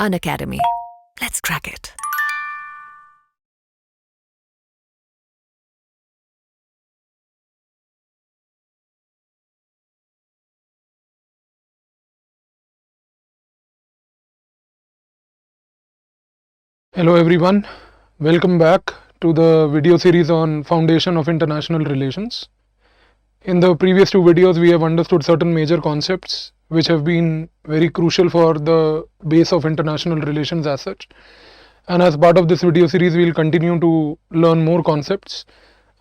Unacademy. Let's crack it. Hello everyone, welcome back to the video series on Foundation of International Relations. In the previous two videos we have understood certain major concepts which have been very crucial for the base of international relations as such. And as part of this video series we will continue to learn more concepts,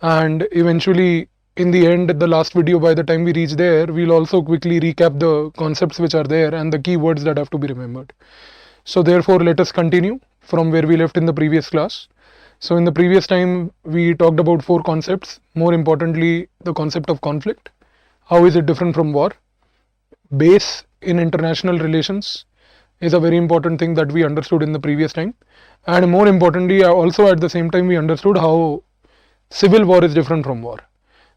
and eventually in the end, the last video, by the time we reach there, we will also quickly recap the concepts which are there and the key words that have to be remembered. So therefore let us continue from where we left in the previous class. So in the previous time we talked about four concepts, more importantly the concept of conflict. How is it different from war? Base in international relations is a very important thing that we understood in the previous time, and more importantly also at the same time we understood how civil war is different from war.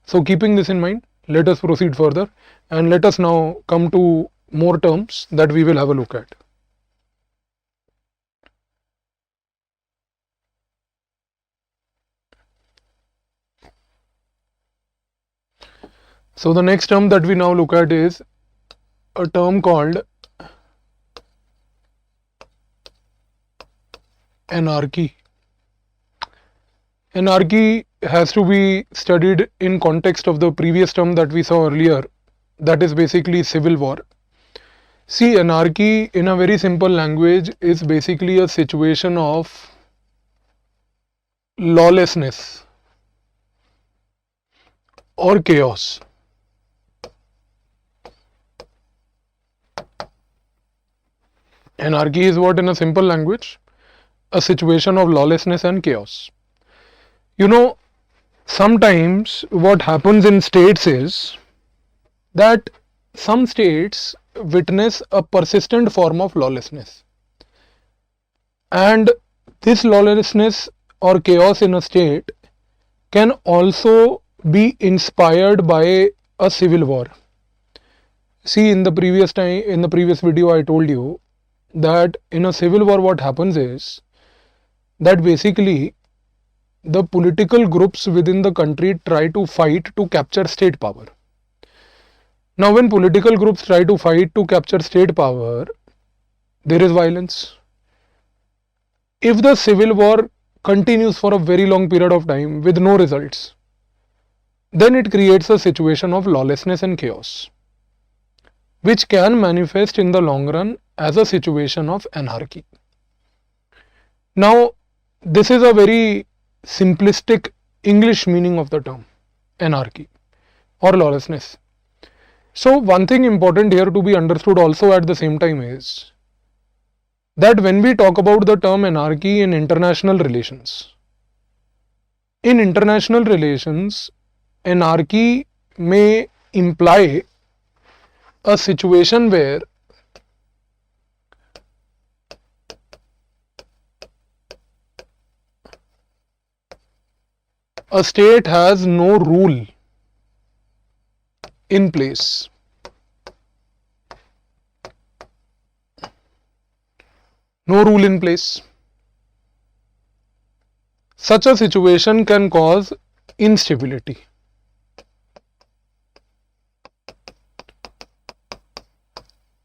So keeping this in mind, let us proceed further and let us now come to more terms that we will have a look at. So the next term that we now look at is a term called anarchy. Anarchy has to be studied in context of the previous term that we saw earlier, that is basically civil war. See, anarchy in a very simple language is basically a situation of lawlessness or chaos. Anarchy is what in a simple language? A situation of lawlessness and chaos. You know, sometimes what happens in states is that some states witness a persistent form of lawlessness, and this lawlessness or chaos in a state can also be inspired by a civil war. See, in the previous video I told you that in a civil war what happens is that basically the political groups within the country try to fight to capture state power. Now when political groups try to fight to capture state power, there is violence. If the civil war continues for a very long period of time with no results, then it creates a situation of lawlessness and chaos, which can manifest in the long run as a situation of anarchy. Now, this is a very simplistic English meaning of the term anarchy or lawlessness. So one thing important here to be understood also at the same time is that when we talk about the term anarchy in international relations, anarchy may imply a situation where a state has no rule in place. No rule in place. Such a situation can cause instability.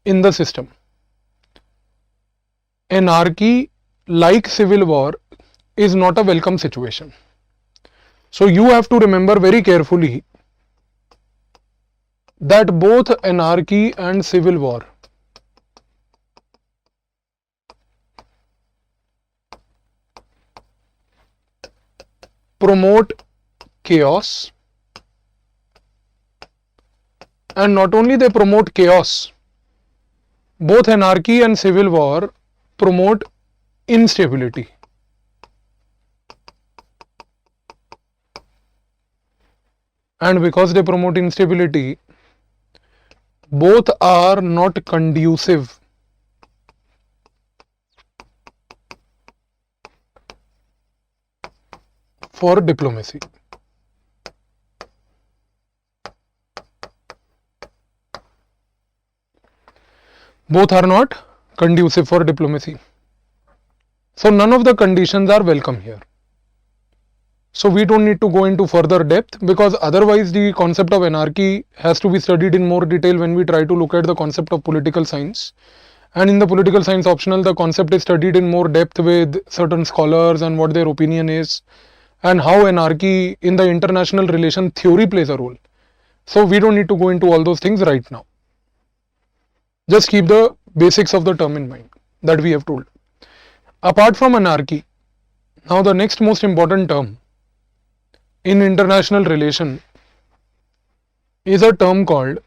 In the system. Anarchy, like civil war, is not a welcome situation. So you have to remember very carefully that both anarchy and civil war promote chaos, and not only they promote chaos, both anarchy and civil war promote instability. And because they promote instability, both are not conducive for diplomacy. Both are not conducive for diplomacy. So none of the conditions are welcome here. So we don't need to go into further depth, because otherwise the concept of anarchy has to be studied in more detail when we try to look at the concept of political science. And in the political science optional, the concept is studied in more depth with certain scholars and what their opinion is, and how anarchy in the international relation theory plays a role. So we don't need to go into all those things right now. Just keep the basics of the term in mind that we have told. Apart from anarchy, now the next most important term in international relation is a term called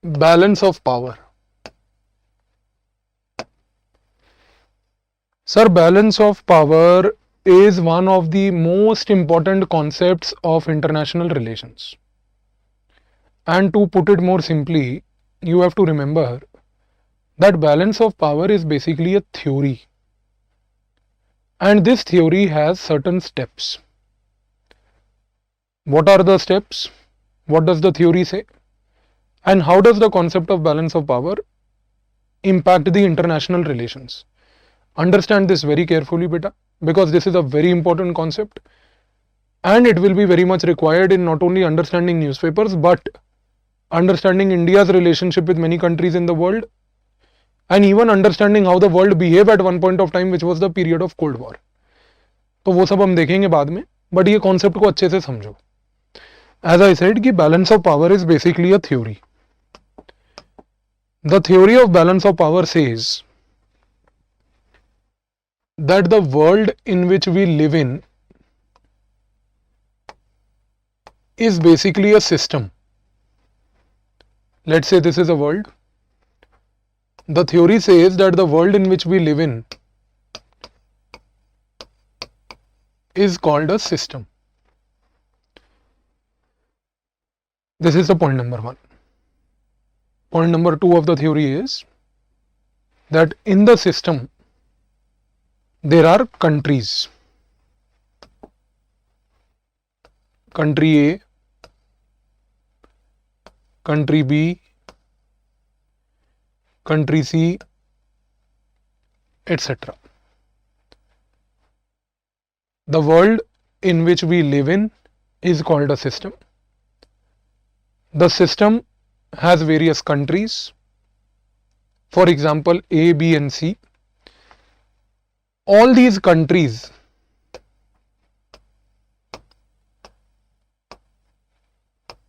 balance of power. Sir, balance of power is one of the most important concepts of international relations. And to put it more simply, you have to remember that balance of power is basically a theory. And this theory has certain steps. What are the steps? What does the theory say? And how does the concept of balance of power impact the international relations? Understand this very carefully, beta, because this is a very important concept, and it will be very much required in not only understanding newspapers but understanding India's relationship with many countries in the world, and even understanding how the world behaved at one point of time, which was the period of Cold War. तो वो सब हम देखेंगे बाद में, but ये concept को अच्छे से समझो. As I said कि balance of power is basically a theory. The theory of balance of power says that the world in which we live in is basically a system. Let's say this is a world. The theory says that the world in which we live in is called a system. This is the point number one. Point number two of the theory is that in the system there are countries. Country A, country B, country C, etc. The world in which we live in is called a system. The system has various countries. For example, A, B and C. All these countries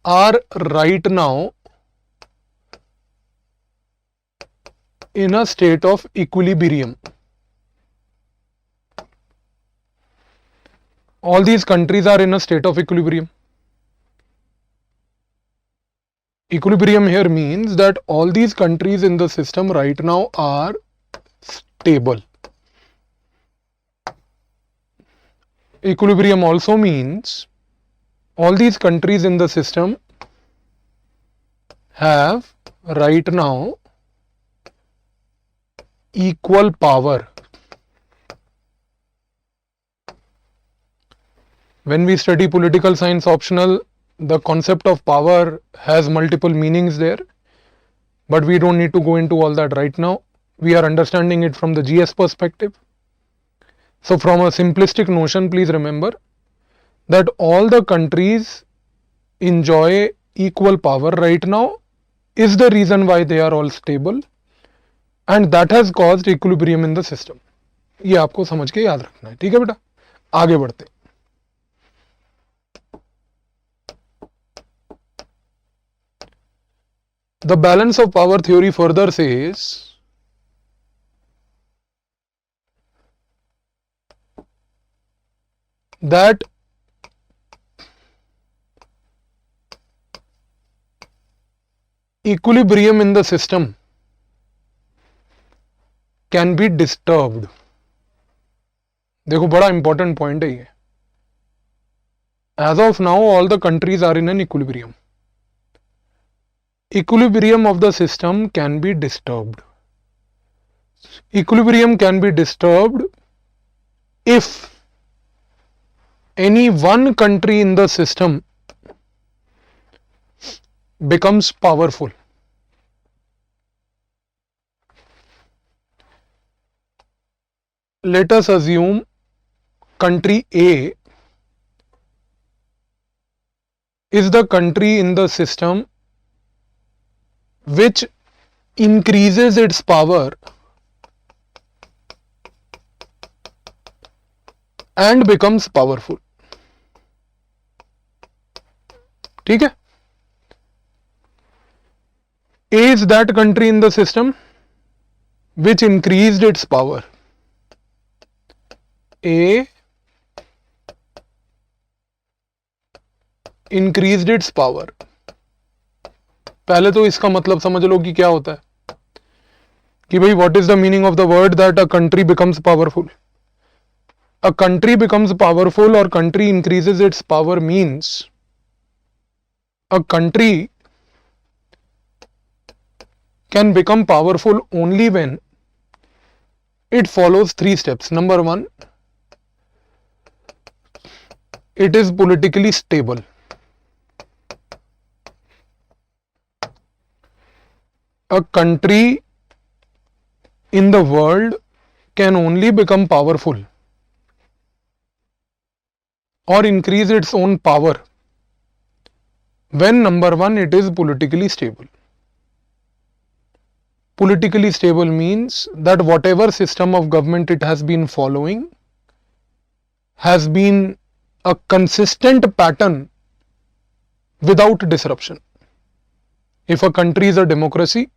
are right now in a state of equilibrium. All these countries are in a state of equilibrium. Equilibrium here means that all these countries in the system right now are stable. Equilibrium also means all these countries in the system have right now equal power. When we study political science optional, the concept of power has multiple meanings there, but we don't need to go into all that right now. We are understanding it from the GS perspective. So from a simplistic notion, please remember that all the countries enjoy equal power right now is the reason why they are all stable, and that has caused equilibrium in the system. ये आपको समझ के याद रखना है. ठीक है बेटा, आगे बढ़ते. The balance of power theory further says that equilibrium in the system can be disturbed. देखो बड़ा important point है ये. As of now, all the countries are in an equilibrium. Equilibrium of the system can be disturbed. Equilibrium can be disturbed if any one country in the system becomes powerful. Let us assume country A is the country in the system which increases its power and becomes powerful. ठीक है? A is that country in the system which increased its power. A increased its power. पहले तो इसका मतलब समझ लो कि क्या होता है कि भाई what is the meaning of the word that a country becomes powerful. A country becomes powerful or country increases its power means a country can become powerful only when it follows 3 steps. Number 1, it is politically stable. A country in the world can only become powerful or increase its own power when number 1, it is politically stable. Politically stable means that whatever system of government it has been following has been a consistent pattern without disruption. If a country is a democracy,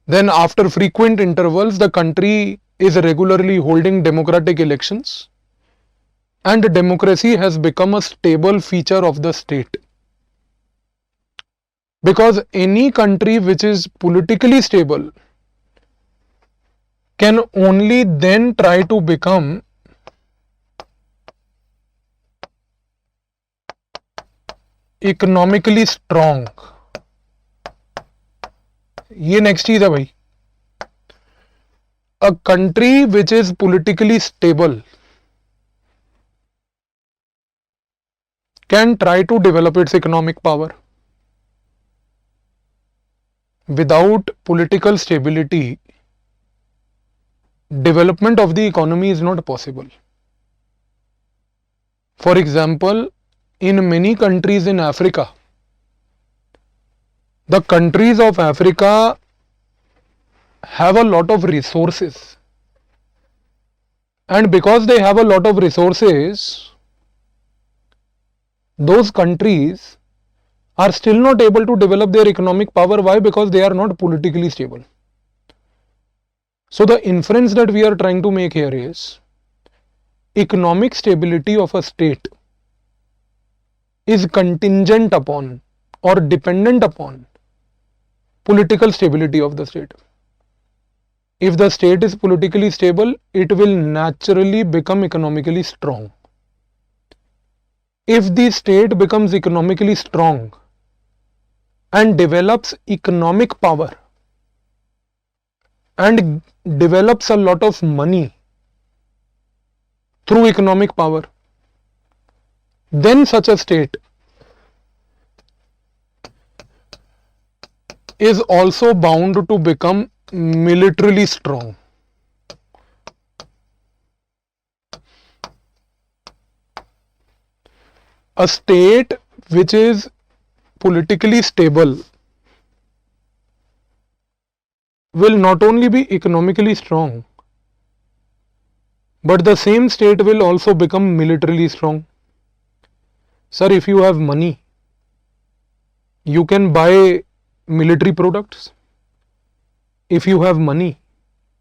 then after frequent intervals the country is regularly holding democratic elections and democracy has become a stable feature of the state. Because any country which is politically stable can only then try to become economically strong. ये next चीज है भाई. A country which is politically stable can try to develop its economic power. Without political stability, development of the economy is not possible. For example, in many countries in Africa, the countries of Africa have a lot of resources, and because they have a lot of resources, those countries are still not able to develop their economic power. Why? Because they are not politically stable. So the inference that we are trying to make here is economic stability of a state is contingent upon or dependent upon political stability of the state. If the state is politically stable, it will naturally become economically strong. If the state becomes economically strong and develops economic power and develops a lot of money through economic power, then such a state is also bound to become militarily strong. A state which is politically stable will not only be economically strong, but the same state will also become militarily strong. Sir, if you have money, you can buy military products. If you have money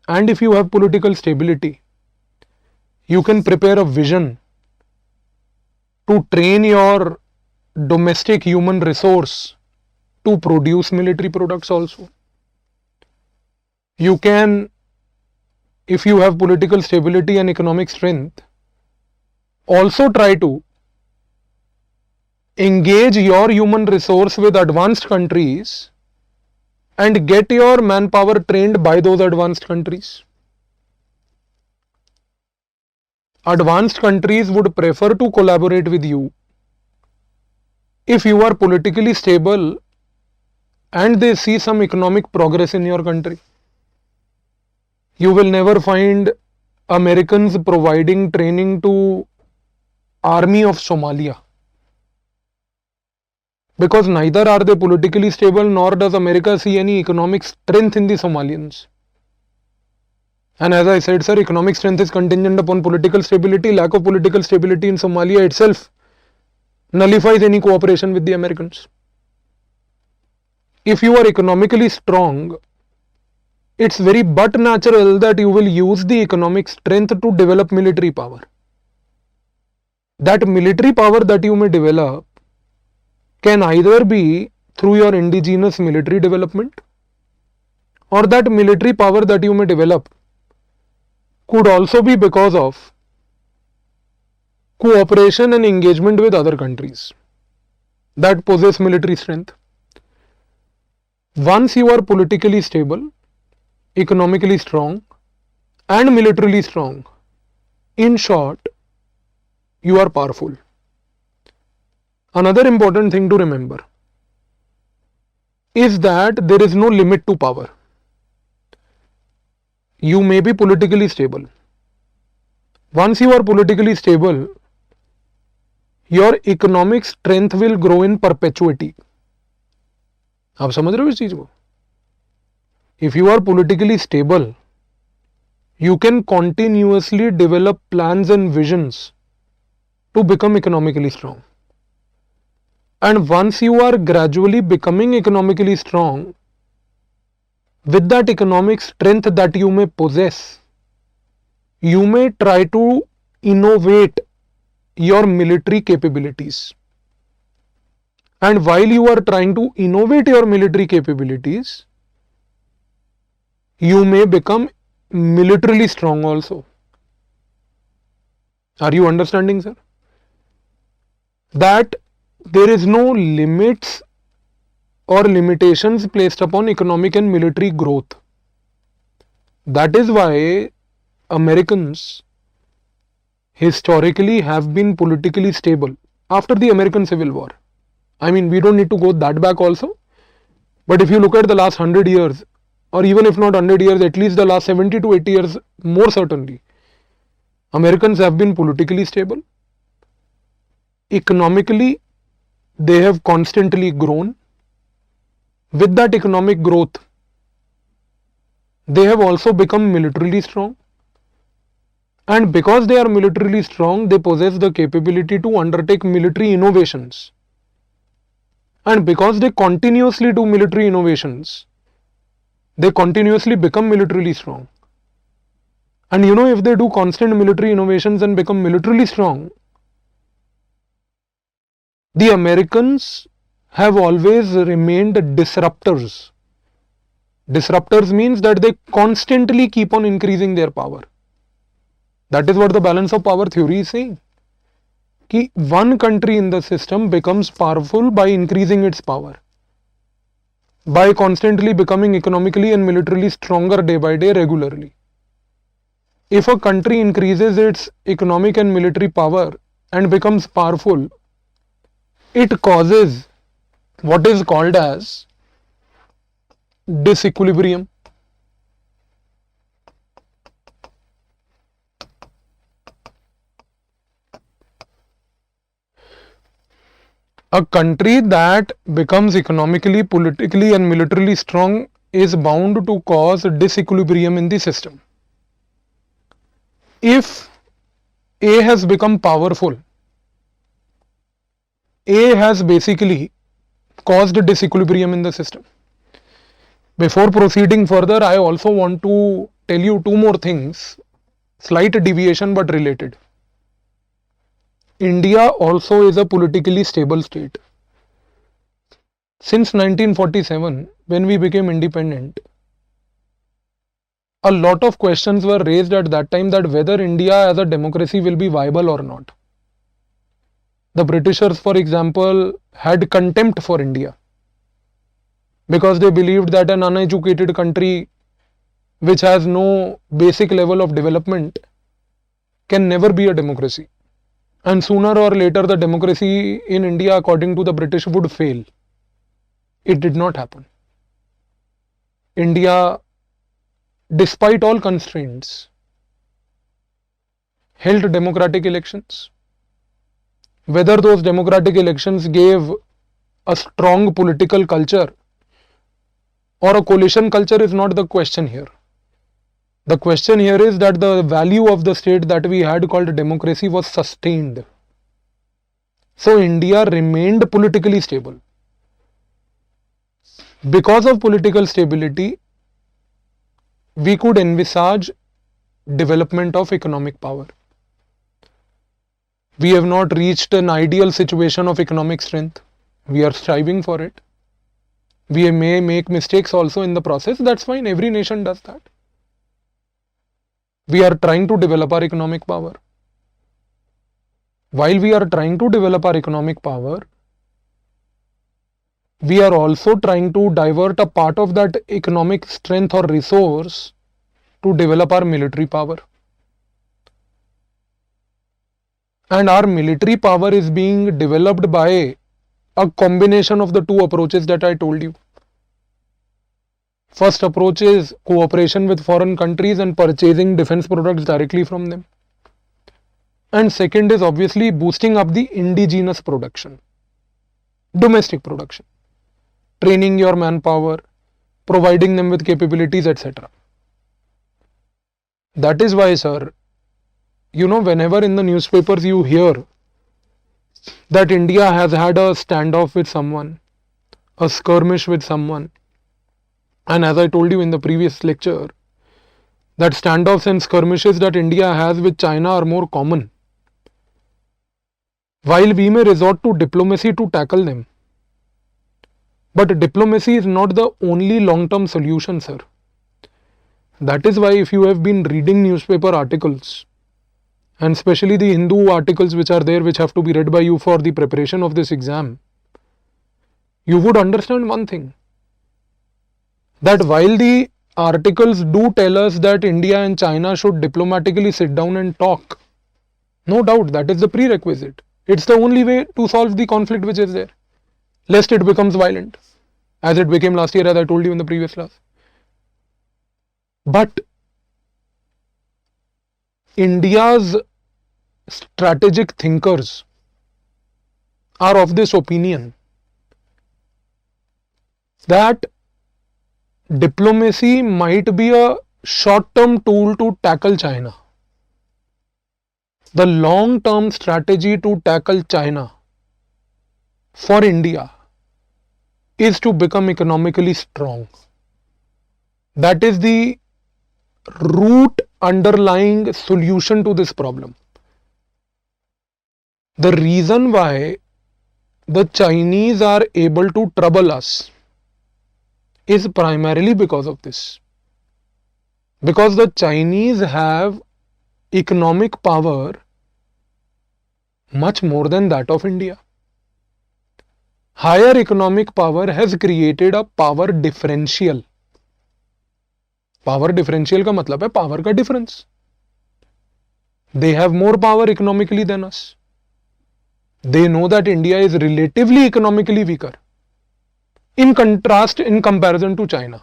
and if you have political stability, you can prepare a vision to train your domestic human resource to produce military products also. You can, if you have political stability and economic strength, also try to engage your human resource with advanced countries and get your manpower trained by those advanced countries. Advanced countries would prefer to collaborate with you if you are politically stable and they see some economic progress in your country. You will never find Americans providing training to army of Somalia, because neither are they politically stable, nor does America see any economic strength in the Somalians. And as I said, sir, economic strength is contingent upon political stability. Lack of political stability in Somalia itself nullifies any cooperation with the Americans. If you are economically strong, it's very but natural that you will use the economic strength to develop military power. That military power that you may develop can either be through your indigenous military development, or that military power that you may develop could also be because of cooperation and engagement with other countries that possess military strength. Once you are politically stable, economically strong, and militarily strong, in short, you are powerful. Another important thing to remember is that there is no limit to power. You may be politically stable. Once you are politically stable, your economic strength will grow in perpetuity. आप समझ रहे हो इस चीज को? If you are politically stable, you can continuously develop plans and visions to become economically strong. And once you are gradually becoming economically strong, with that economic strength that you may possess, you may try to innovate your military capabilities. And while you are trying to innovate your military capabilities, you may become militarily strong also. Are you understanding, sir? That there is no limits or limitations placed upon economic and military growth. That is why Americans historically have been politically stable after the American Civil War. I mean, we don't need to go that back also. But if you look at the last 100 years, or even if not 100 years, at least the last 70 to 80 years, more certainly, Americans have been politically stable. Economically, they have constantly grown. With that economic growth, they have also become militarily strong. And because they are militarily strong, they possess the capability to undertake military innovations. And because they continuously do military innovations, they continuously become militarily strong. And you know, if they do constant military innovations and become militarily strong, the Americans have always remained disruptors. Disruptors means that they constantly keep on increasing their power. That is what the balance of power theory is saying. Ki one country in the system becomes powerful by increasing its power, by constantly becoming economically and militarily stronger day by day regularly. If a country increases its economic and military power and becomes powerful, it causes what is called as disequilibrium. A country that becomes economically, politically and militarily strong is bound to cause disequilibrium in the system. If A has become powerful, A has basically caused disequilibrium in the system. Before proceeding further, I also want to tell you two more things, slight deviation but related. India also is a politically stable state. Since 1947, when we became independent, a lot of questions were raised at that time that whether India as a democracy will be viable or not. The Britishers, for example, had contempt for India because they believed that an uneducated country which has no basic level of development can never be a democracy. And sooner or later, the democracy in India, according to the British, would fail. It did not happen. India, despite all constraints, held democratic elections. Whether those democratic elections gave a strong political culture or a coalition culture is not the question here. The question here is that the value of the state that we had called democracy was sustained. So India remained politically stable. Because of political stability, we could envisage development of economic power. We have not reached an ideal situation of economic strength. We are striving for it. We may make mistakes also in the process. That's fine. Every nation does that. We are trying to develop our economic power. While we are trying to develop our economic power, we are also trying to divert a part of that economic strength or resource to develop our military power. And our military power is being developed by a combination of the two approaches that I told you. First approach is cooperation with foreign countries and purchasing defense products directly from them. And second is obviously boosting up the indigenous production, domestic production, training your manpower, providing them with capabilities, etc. That is why, sir, whenever in the newspapers you hear that India has had a standoff with someone, a skirmish with someone, and as I told you in the previous lecture, that standoffs and skirmishes that India has with China are more common. While we may resort to diplomacy to tackle them, but diplomacy is not the only long-term solution, sir. That is why if you have been reading newspaper articles, and especially the Hindu articles which are there, which have to be read by you for the preparation of this exam, you would understand one thing, that while the articles do tell us that India and China should diplomatically sit down and talk, no doubt that is the prerequisite. It's the only way to solve the conflict which is there, lest it becomes violent, as it became last year, as I told you in the previous class. But India's strategic thinkers are of this opinion that diplomacy might be a short-term tool to tackle China. The long-term strategy to tackle China for India is to become economically strong. That is the root underlying solution to this problem. The reason why the Chinese are able to trouble us is primarily because of this. Because the Chinese have economic power much more than that of India. Higher economic power has created a power differential. Power differential का मतलब है power का difference. They have more power economically than us. They know that India is relatively economically weaker. In contrast, in comparison to China.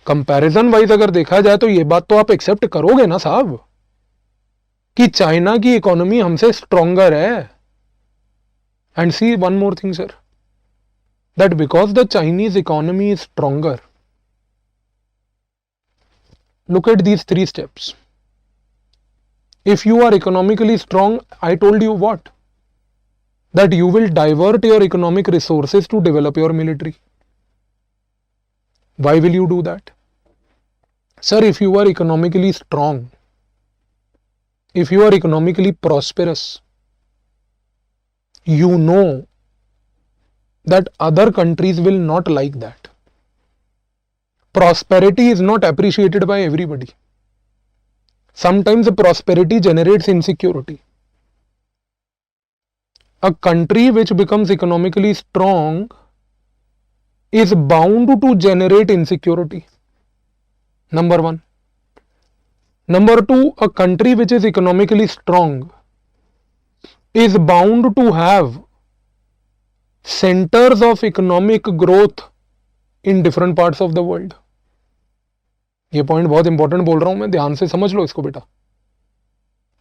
Comparison wise अगर देखा जाए तो ये बात तो आप एक्सेप्ट करोगे ना साहब कि चाइना की इकोनॉमी हमसे स्ट्रॉन्गर है. And see one more thing sir, that because the Chinese economy is stronger, look at these 3 steps. If you are economically strong, I told you what? That you will divert your economic resources to develop your military. Why will you do that? Sir, if you are economically strong, if you are economically prosperous, you know that other countries will not like that. Prosperity is not appreciated by everybody. Sometimes prosperity generates insecurity. A country which becomes economically strong is bound to generate insecurity. Number 1. Number 2, a country which is economically strong is bound to have centers of economic growth in different parts of the world. ये point बहुत important बोल रहा हूं मैं, ध्यान से समझ लो इसको बेटा.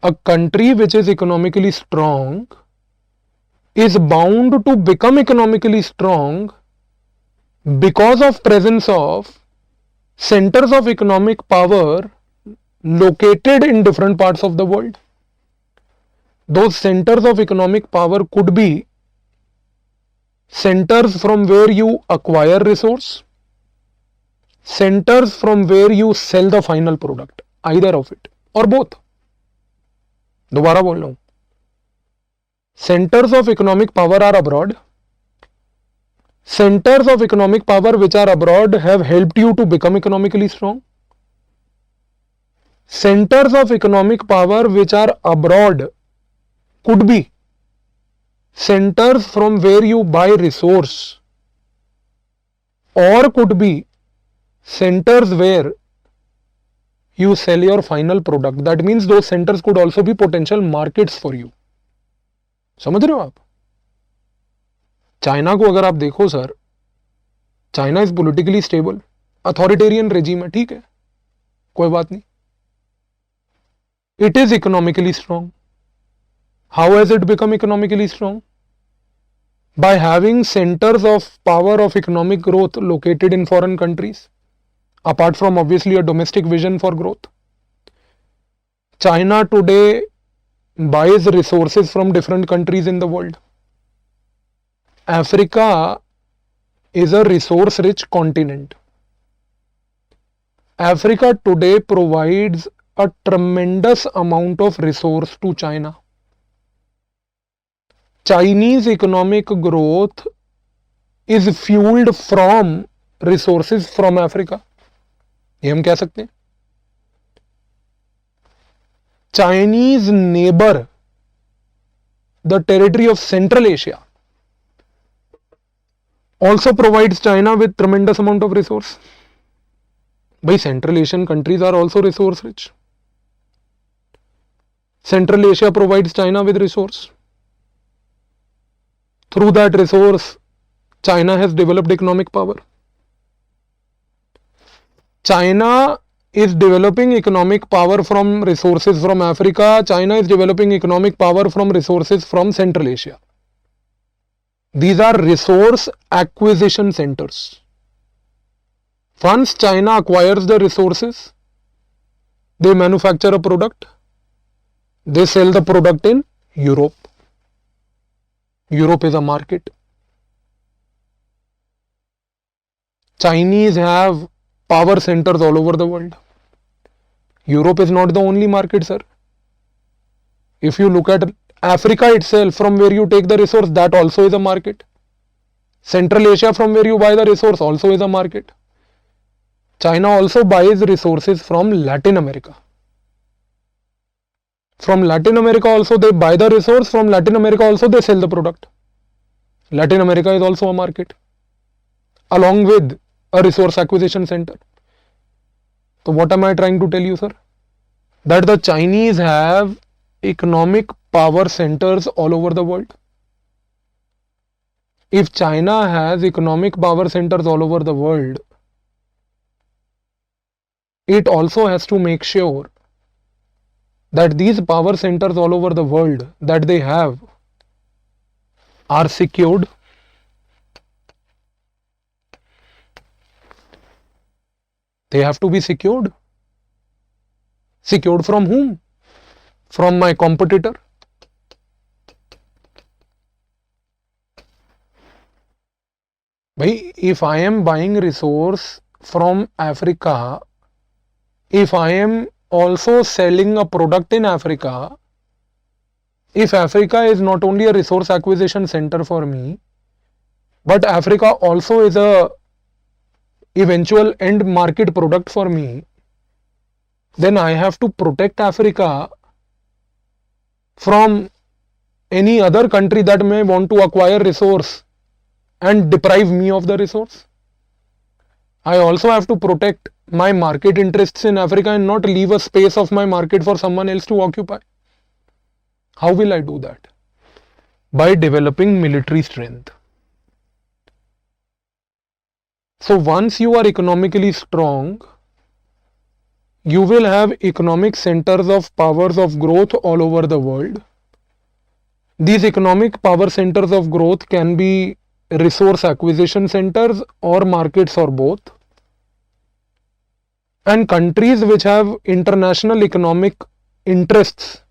A country which is economically strong is bound to become economically strong because of presence of centers of economic power located in different parts of the world. Those centers of economic power could be centers from where you acquire resource, centers from where you sell the final product, either of it or both. दोबारा बोल रहा हूं, centers of economic power are abroad. Centers of economic power which are abroad have helped you to become economically strong. Centers of economic power which are abroad could be centers from where you buy resource, or could be centers where you sell your final product. That means those centers could also be potential markets for you. समझ रहे हो आप? China को अगर आप देखो sir, China is politically stable, authoritarian regime है, ठीक है, कोई बात नहीं. It is economically strong. How has it become economically strong? By having centers of power of economic growth located in foreign countries, apart from obviously a domestic vision for growth. China today buys resources from different countries in the world. Africa is a resource rich continent. Africa today provides a tremendous amount of resource to China. Chinese economic growth is fueled from resources from Africa. ये हम कह सकते हैं. Chinese neighbor, the territory of Central Asia, also provides China with tremendous amount of resource. By Central Asian countries are also resource rich. Central Asia provides China with resource. Through that resource, China has developed economic power. China is developing economic power from resources from Africa. China is developing economic power from resources from Central Asia. These are resource acquisition centers. Once China acquires the resources, they manufacture a product, they sell the product in Europe. Europe is a market. Chinese have power centers all over the world. Europe is not the only market, sir. If you look at Africa itself, from where you take the resource, that also is a market. Central Asia, from where you buy the resource, also is a market. China also buys resources from Latin America. From Latin America also they buy the resource, from Latin America also they sell the product. Latin America is also a market, along with a resource acquisition center. So what am I trying to tell you, sir? That the Chinese have economic power centers all over the world. If China has economic power centers all over the world, it also has to make sure that these power centers all over the world that they have are secured. They have to be secured. Secured from whom? From my competitor. Bhai, if I am buying resource from Africa, if I am also selling a product in Africa, if Africa is not only a resource acquisition center for me, but Africa also is a eventual end market product for me, then I have to protect Africa from any other country that may want to acquire resource and deprive me of the resource. I also have to protect my market interests in Africa and not leave a space of my market for someone else to occupy. How will I do that? By developing military strength. So once you are economically strong, you will have economic centers of powers of growth all over the world. These economic power centers of growth can be resource acquisition centers or markets or both. And countries which have international economic interests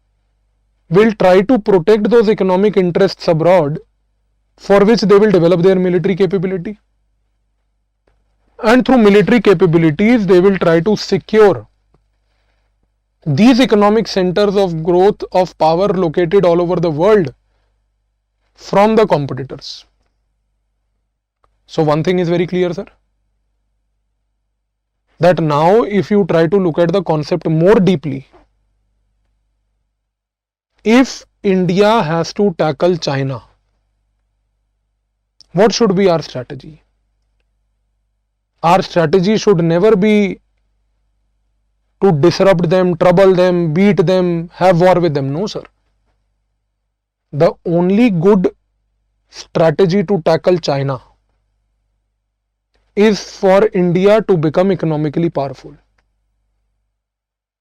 will try to protect those economic interests abroad, for which they will develop their military capability. And through military capabilities, they will try to secure these economic centers of growth of power located all over the world from the competitors. So one thing is very clear, sir, that now if you try to look at the concept more deeply, if India has to tackle China, what should be our strategy? Our strategy should never be to disrupt them, trouble them, beat them, have war with them. No, sir. The only good strategy to tackle China is for India to become economically powerful.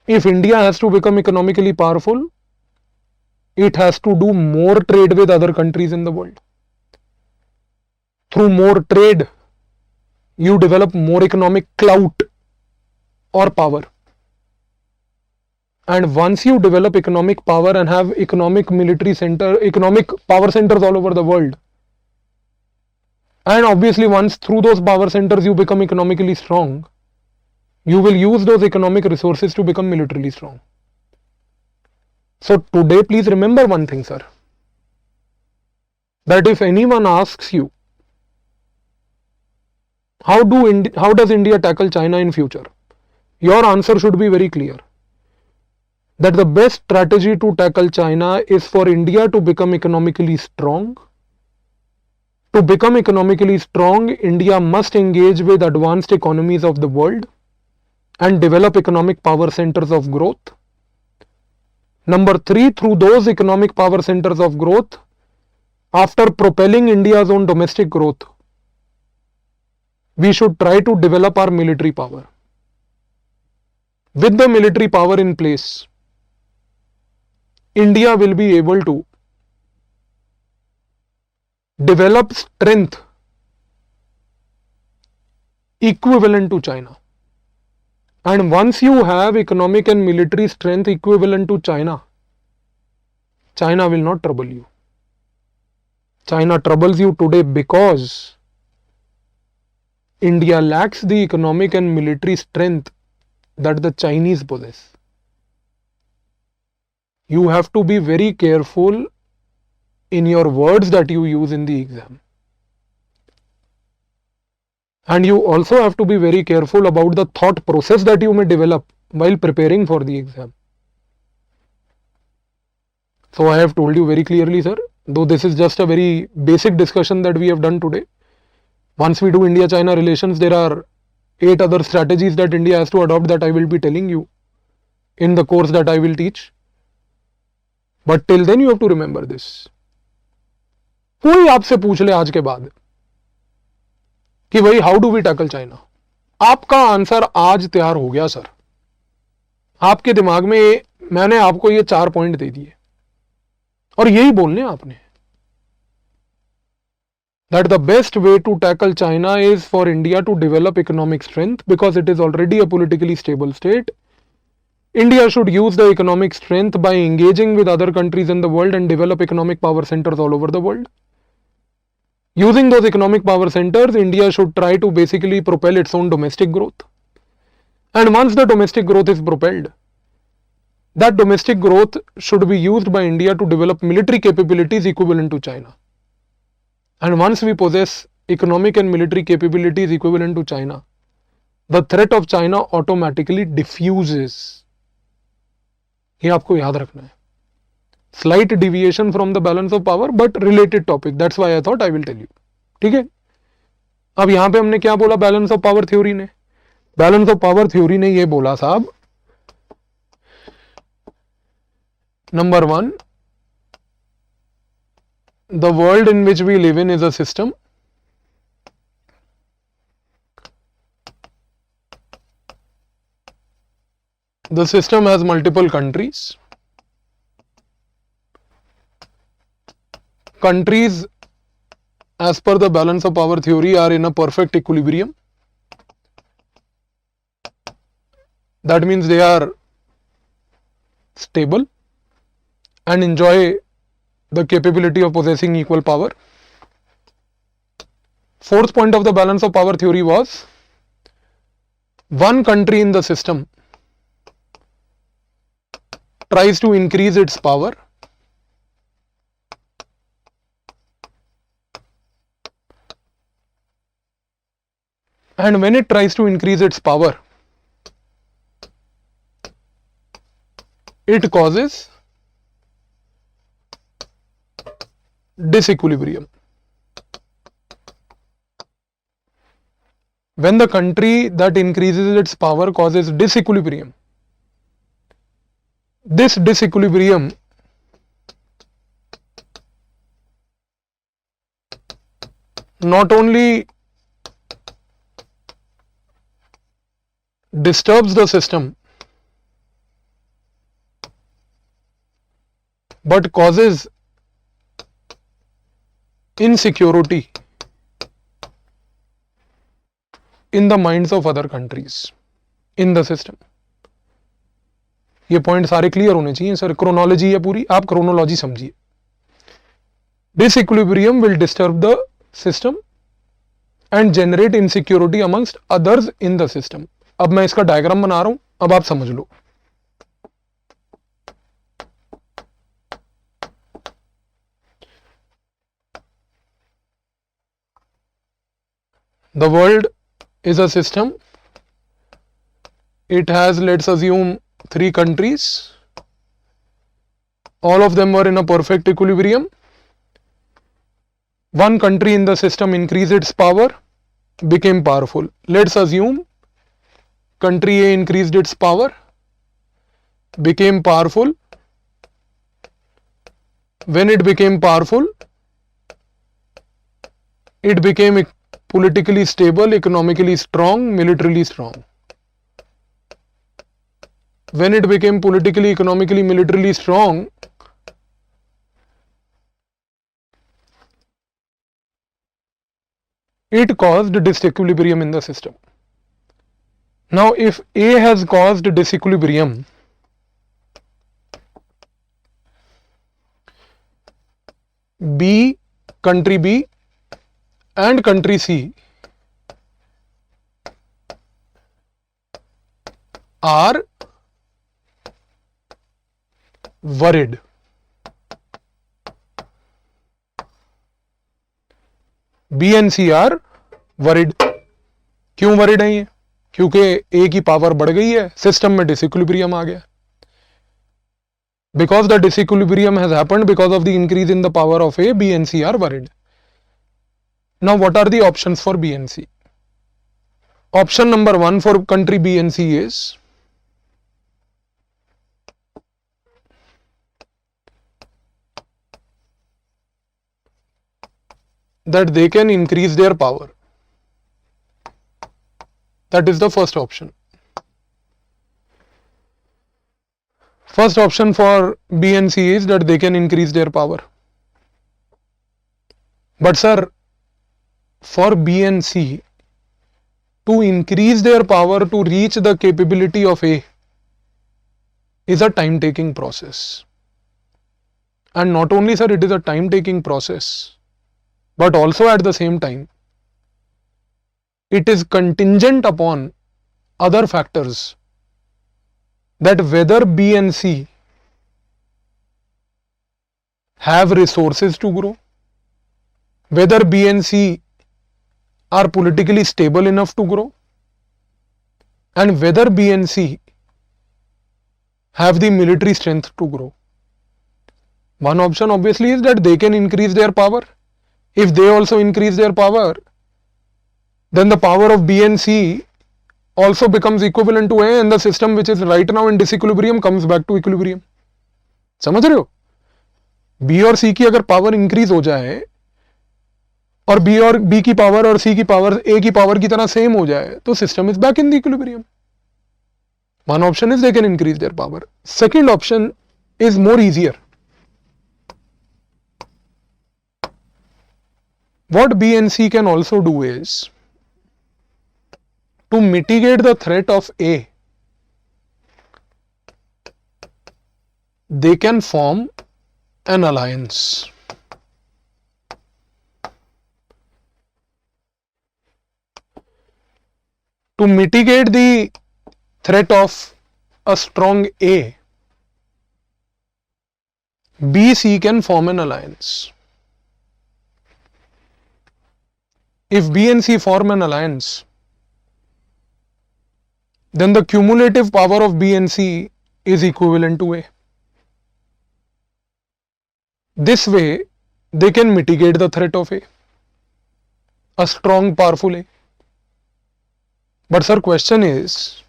If India has to become economically powerful, it has to do more trade with other countries in the world. Through more trade, you develop more economic clout or power. And once you develop economic power and have economic power centers all over the world, and obviously once through those power centers you become economically strong, you will use those economic resources to become militarily strong. So today, please remember one thing, sir, that if anyone asks you, how does India tackle China in future? Your answer should be very clear. That the best strategy to tackle China is for India to become economically strong. To become economically strong, India must engage with advanced economies of the world and develop economic power centers of growth. Number 3, through those economic power centers of growth, after propelling India's own domestic growth, we should try to develop our military power. With the military power in place, India will be able to develop strength equivalent to China. And once you have economic and military strength equivalent to China, China will not trouble you. China troubles you today because India lacks the economic and military strength that the Chinese possess. You have to be very careful in your words that you use in the exam. And you also have to be very careful about the thought process that you may develop while preparing for the exam. So I have told you very clearly, sir, though this is just a very basic discussion that we have done today. Once we do India-China relations, there are 8 other strategies that India has to adopt that I will be telling you in the course that I will teach. But till then you have to remember this. कोई आपसे पूछ ले आज के बाद कि भाई how do we tackle China, आपका आंसर आज तैयार हो गया सर. आपके दिमाग में मैंने आपको ये 4 पॉइंट दे दिए और यही बोलने आपने. That the best way to tackle China is for India to develop economic strength because it is already a politically stable state. India should use the economic strength by engaging with other countries in the world and develop economic power centers all over the world. Using those economic power centers, India should try to basically propel its own domestic growth. And once the domestic growth is propelled, that domestic growth should be used by India to develop military capabilities equivalent to China. And once we possess economic and military capabilities equivalent to China, the threat of China automatically diffuses. ये आपको याद रखना है. Slight deviation from the balance of power, but related topic. That's why I thought I will tell you. ठीक है. अब यहां पे हमने क्या बोला बैलेंस ऑफ पावर थ्योरी ने? बैलेंस ऑफ पावर थ्योरी ने ये बोला साहब, number 1, the world in which we live in is a system The system has multiple countries. Countries, as per the balance of power theory, are in a perfect equilibrium. That means they are stable and enjoy the capability of possessing equal power. Fourth point of the balance of power theory was one country in the system tries to increase its power and when it tries to increase its power, it causes disequilibrium. When the country that increases its power causes disequilibrium, this disequilibrium not only disturbs the system but causes insecurity in the minds of other countries in the system. ये point सारे clear होने चाहिए sir. Chronology है पूरी, आप chronology समझिए. Disequilibrium will disturb the system and generate insecurity amongst others in the system. अब मैं इसका डायग्राम बना रहा हूं, अब आप समझ लो. The world is a system. It has, let's assume, 3 countries. All of them were in a perfect equilibrium. One country in the system increased its power, became powerful. Let's assume country A increased its power, became powerful. When it became powerful, it became politically stable, economically strong, militarily strong. When it became politically, economically, militarily strong, it caused disequilibrium in the system. Now, if A has caused disequilibrium, B, country B and country C are worried. B and C are worried. क्यों worried है ये? क्योंकि A की power बढ़ गई है, system में disequilibrium आ गया. Because the disequilibrium has happened because of the increase in the power of A, B and C are worried. Now what are the options for B and C? Option number 1 for country B and C is that they can increase their power. That is the first option. First option for B and C is that they can increase their power. But sir, for B and C to increase their power to reach the capability of A is a time taking process. And not only sir, it is a time taking process, but also at the same time, it is contingent upon other factors, that whether B and C have resources to grow, whether B and C are politically stable enough to grow, and whether B and C have the military strength to grow. One option obviously is that they can increase their power. If they also increase their power, then the power of B and C also becomes equivalent to A, and the system which is right now in disequilibrium comes back to equilibrium. समझ रहे हो? B और C की अगर power increase हो जाए और B की पावर और C की पावर A की पावर की तरह सेम हो जाए तो system is back in the equilibrium. One option is they can increase their power. Second option is more easier. What B and C can also do is to mitigate the threat of A, they can form an alliance. To mitigate the threat of a strong A, B, C can form an alliance. If B and C form an alliance, then the cumulative power of B and C is equivalent to A. This way, they can mitigate the threat of a strong, powerful A. But sir, question is,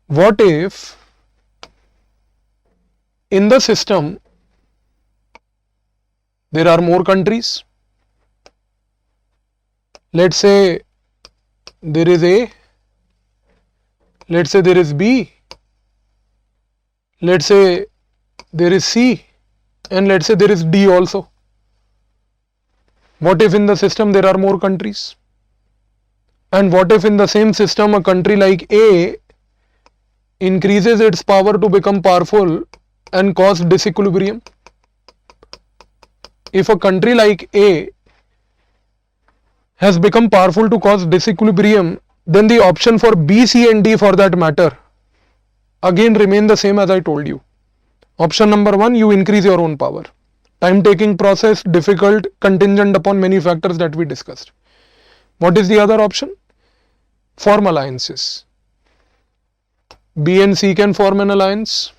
what if in the system there are more countries? Let's say there is A, let's say there is B, let's say there is C, and let's say there is D also. What if in the system there are more countries? And what if in the same system a country like A increases its power to become powerful and cause disequilibrium? If a country like A has become powerful to cause disequilibrium, then the option for B, C and D for that matter again remain the same as I told you. Option number 1, you increase your own power. Time taking process, difficult, contingent upon many factors that we discussed. What is the other option? Form alliances. B and C can form an alliance.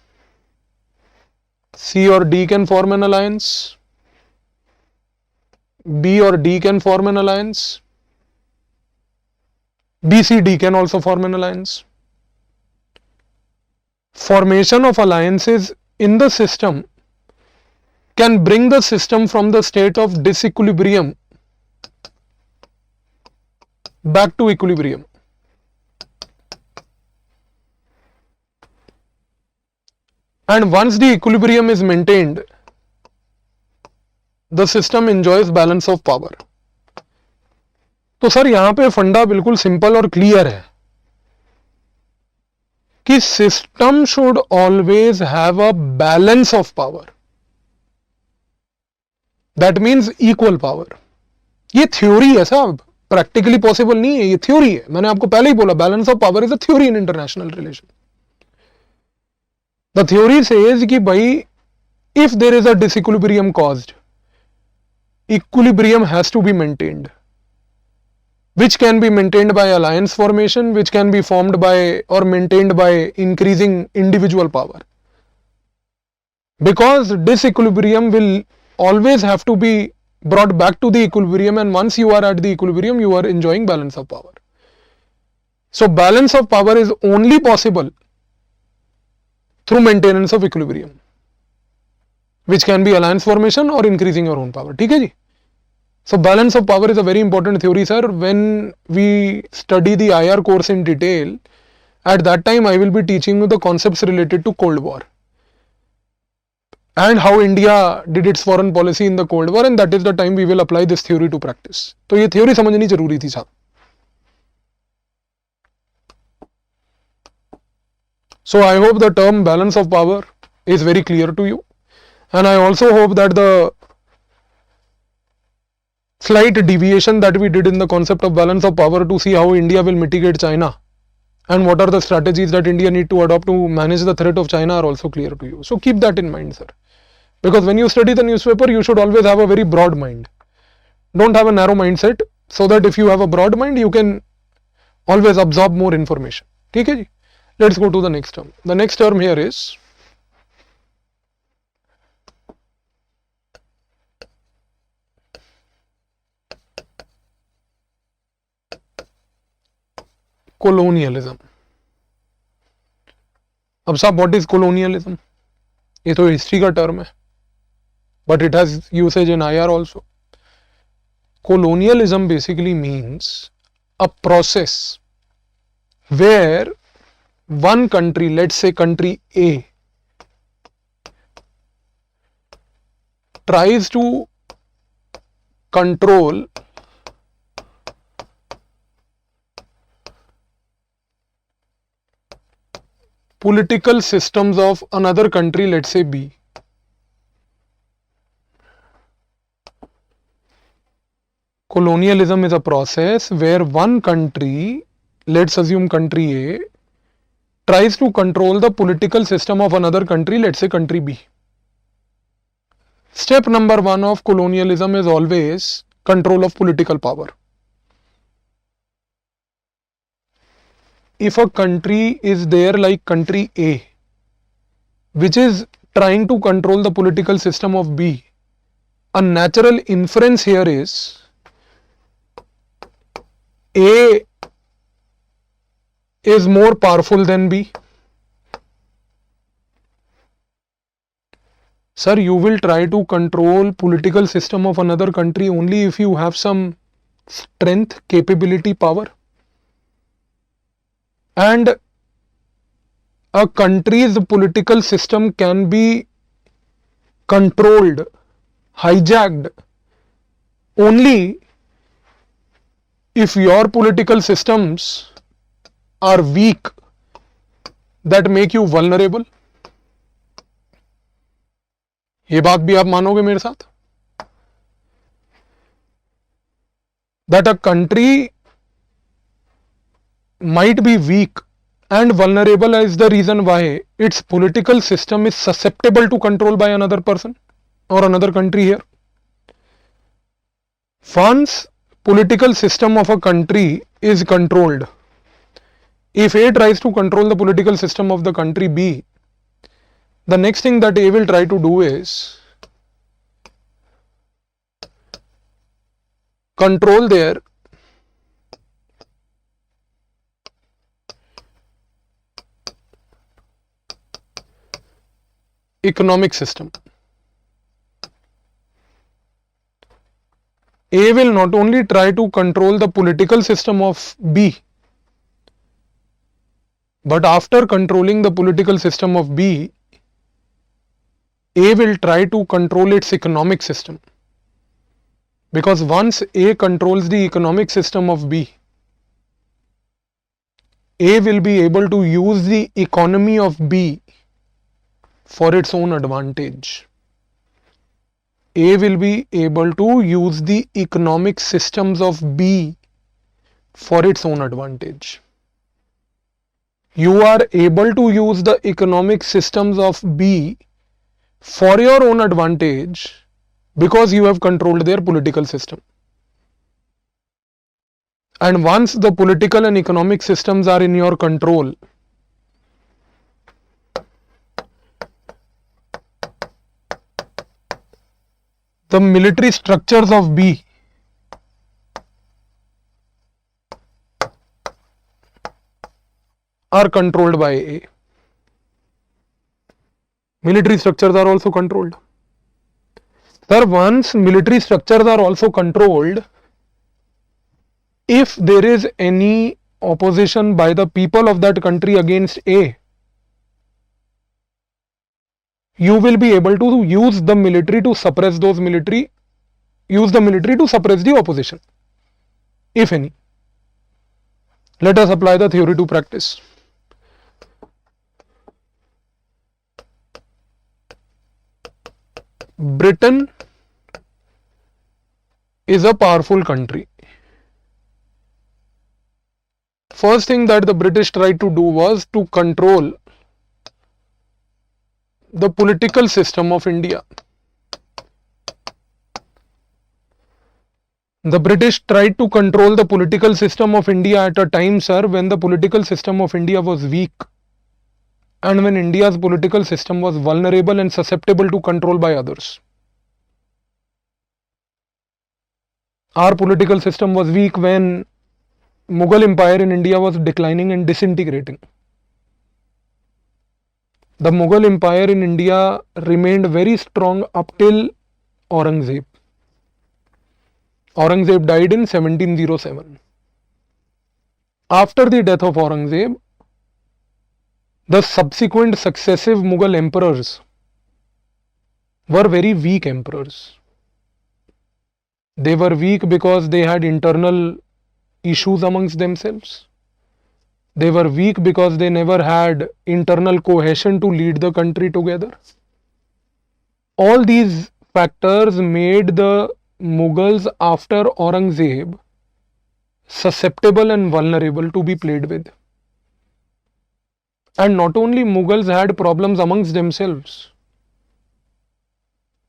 C or D can form an alliance. B or D can form an alliance. B, C, D can also form an alliance. Formation of alliances in the system can bring the system from the state of disequilibrium back to equilibrium. And once the equilibrium is maintained, the system enjoys balance of power. तो sir यहां पे फंडा बिल्कुल simple और clear है कि system should always have a balance of power. That means equal power. ये theory है साहब, प्रैक्टिकली पॉसिबल नहीं है, ये थ्योरी है. मैंने आपको पहले ही बोला balance of power is a theory in international relation. The theory says कि भाई if there is a disequilibrium caused, equilibrium has to be maintained, which can be maintained by alliance formation, which can be formed by or maintained by increasing individual power. Because disequilibrium will always have to be brought back to the equilibrium, and once you are at the equilibrium, you are enjoying balance of power. So balance of power is only possible through maintenance of equilibrium, which can be alliance formation or increasing your own power. ठीक है जी. So balance of power is a very important theory, sir. When we study the IR course in detail, at that time I will be teaching you the concepts related to Cold War and how India did its foreign policy in the Cold War, and that is the time we will apply this theory to practice. तो ये theory समझनी जरूरी थी साहब. So I hope the term balance of power is very clear to you, and I also hope that the slight deviation that we did in the concept of balance of power to see how India will mitigate China and what are the strategies that India need to adopt to manage the threat of China are also clear to you. So keep that in mind, sir. Because when you study the newspaper, you should always have a very broad mind. Don't have a narrow mindset, so that if you have a broad mind, you can always absorb more information. ठीक है जी? Let's go to the next term. The next term here is colonialism. अब साहब what is colonialism? ये तो history का term है, but it has usage in IR also. Colonialism basically means a process where one country, let's say country A, tries to control political systems of another country, let's say B. Colonialism is a process where one country, let's assume country A, tries to control the political system of another country, let's say country B. Step number 1 of colonialism is always control of political power. If a country is there like country A, which is trying to control the political system of B, a natural inference here is A is more powerful than B. Sir, you will try to control political system of another country only if you have some strength, capability, power. And a country's political system can be controlled, hijacked only if your political systems are weak, that make you vulnerable. ये बात भी आप मानोगे मेरे साथ? That a country might be weak and vulnerable is the reason why its political system is susceptible to control by another person or another country here. Once political system of a country is controlled, if A tries to control the political system of the country B, the next thing that A will try to do is control their economic system. A will not only try to control the political system of B, but after controlling the political system of B, A will try to control its economic system. Because once A controls the economic system of B, A will be able to use the economy of B for its own advantage. A will be able to use the economic systems of B for its own advantage. You are able to use the economic systems of B for your own advantage because you have controlled their political system. And once the political and economic systems are in your control, the military structures of B are controlled by A. Military structures are also controlled. Sir, once military structures are also controlled, if there is any opposition by the people of that country against A, you will be able to use the military to suppress those use the military to suppress the opposition, if any. Let us apply the theory to practice. Britain is a powerful country. First thing that the British tried to do was to control the political system of India. The British tried to control the political system of India at a time, sir, when the political system of India was weak and when India's political system was vulnerable and susceptible to control by others. Our political system was weak when Mughal Empire in India was declining and disintegrating. The Mughal Empire in India remained very strong up till Aurangzeb. Aurangzeb died in 1707. After the death of Aurangzeb, The subsequent successive Mughal emperors were very weak emperors. They were weak because they had internal issues amongst themselves. They were weak because they never had internal cohesion to lead the country together. All these factors made the Mughals after Aurangzeb susceptible and vulnerable to be played with. And not only Mughals had problems amongst themselves,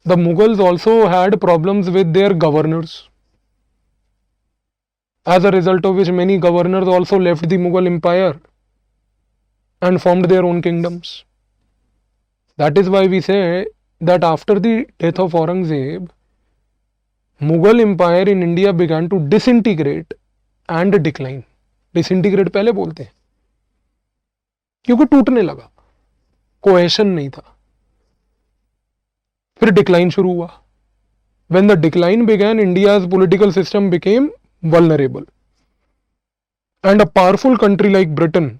the Mughals also had problems with their governors. As a result of which many governors also left the Mughal empire and formed their own kingdoms. That is why we say that after the death of Aurangzeb, Mughal empire in India began to disintegrate and decline. Disintegrate पहले बोलते हैं क्योंकि टूटने लगा, cohesion नहीं था. फिर decline शुरू हुआ. When the decline began, India's political system became vulnerable. And a powerful country like Britain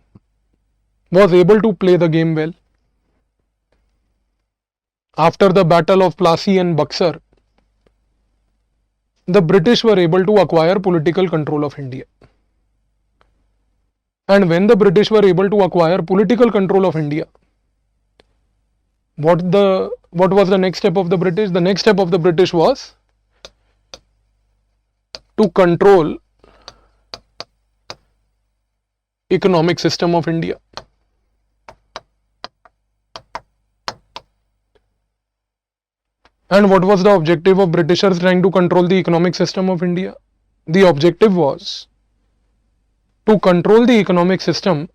was able to play the game well. After the Battle of Plassey and Buxar, the British were able to acquire political control of India. And when the British were able to acquire political control of India, what was the next step of the British? The next step of the British was to control economic system of India. And what was the objective of Britishers trying to control the economic system of India? The objective was to control the economic system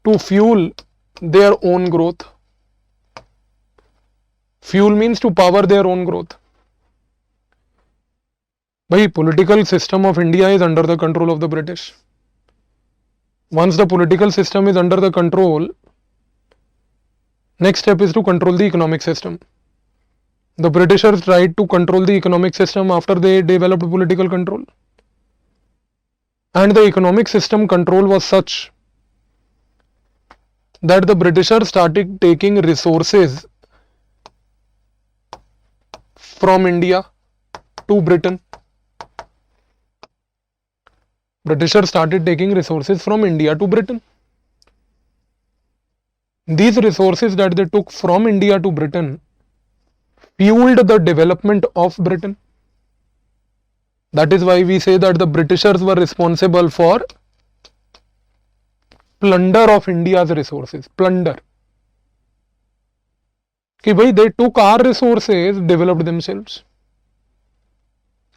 to fuel their own growth. Fuel means to power their own growth. The political system of India is under the control of the British. Once the political system is under the control, next step is to control the economic system. The Britishers tried to control the economic system after they developed political control. And the economic system control was such that the Britishers started taking resources from India to Britain. Britishers started taking resources from India to Britain. These resources that they took from India to Britain fueled the development of Britain. That is why we say that the Britishers were responsible for plunder of India's resources. Plunder. कि भाई they took our resources, developed themselves.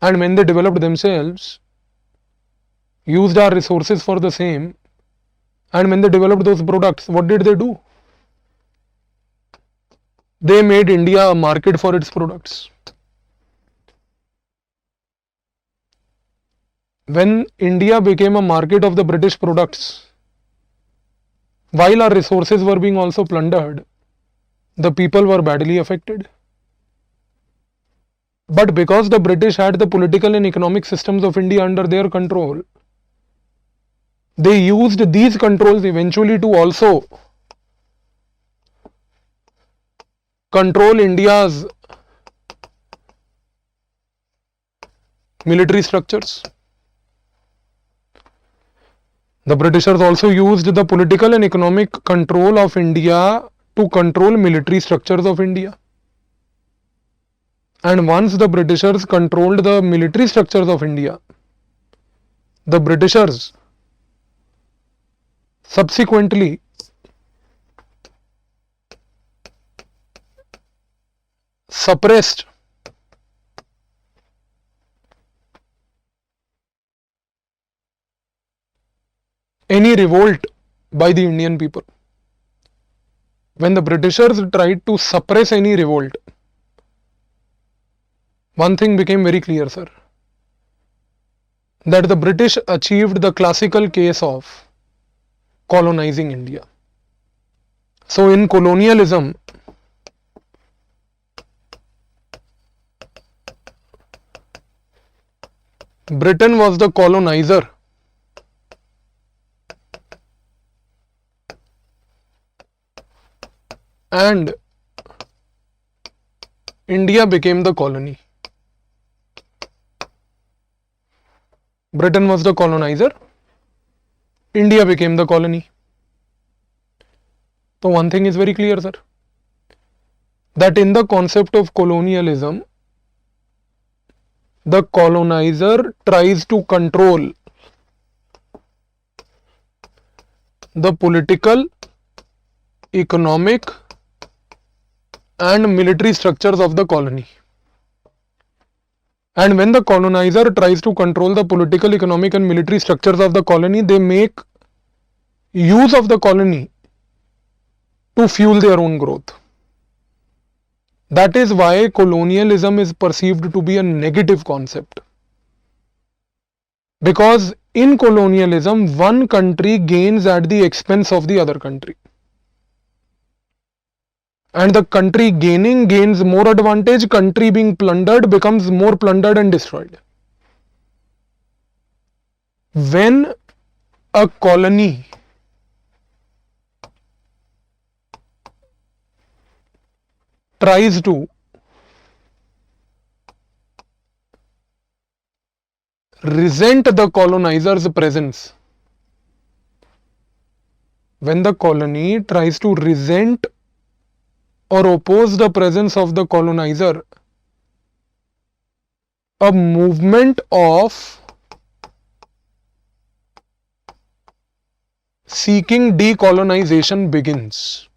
And when they developed themselves, used our resources for the same, and when they developed those products, what did they do? They made India a market for its products. When India became a market of the British products, while our resources were being also plundered, the people were badly affected. But because the British had the political and economic systems of India under their control, they used these controls eventually to also control India's military structures. The Britishers also used the political and economic control of India to control military structures of India. And once the Britishers controlled the military structures of India, the Britishers subsequently suppressed any revolt by the Indian people. When the Britishers tried to suppress any revolt, one thing became very clear, sir, that the British achieved the classical case of colonizing India. So in colonialism, Britain was the colonizer and India became the colony. Britain was the colonizer, India became the colony. So one thing is very clear, sir, that in the concept of colonialism, the colonizer tries to control the political, economic and military structures of the colony. And when the colonizer tries to control the political, economic and military structures of the colony, they make use of the colony to fuel their own growth. That is why colonialism is perceived to be a negative concept. Because in colonialism, one country gains at the expense of the other country. And the country gaining gains more advantage, country being plundered becomes more plundered and destroyed. When a colony tries to resent the colonizer's presence, when the colony tries to resent or oppose the presence of the colonizer, a movement of seeking decolonization begins.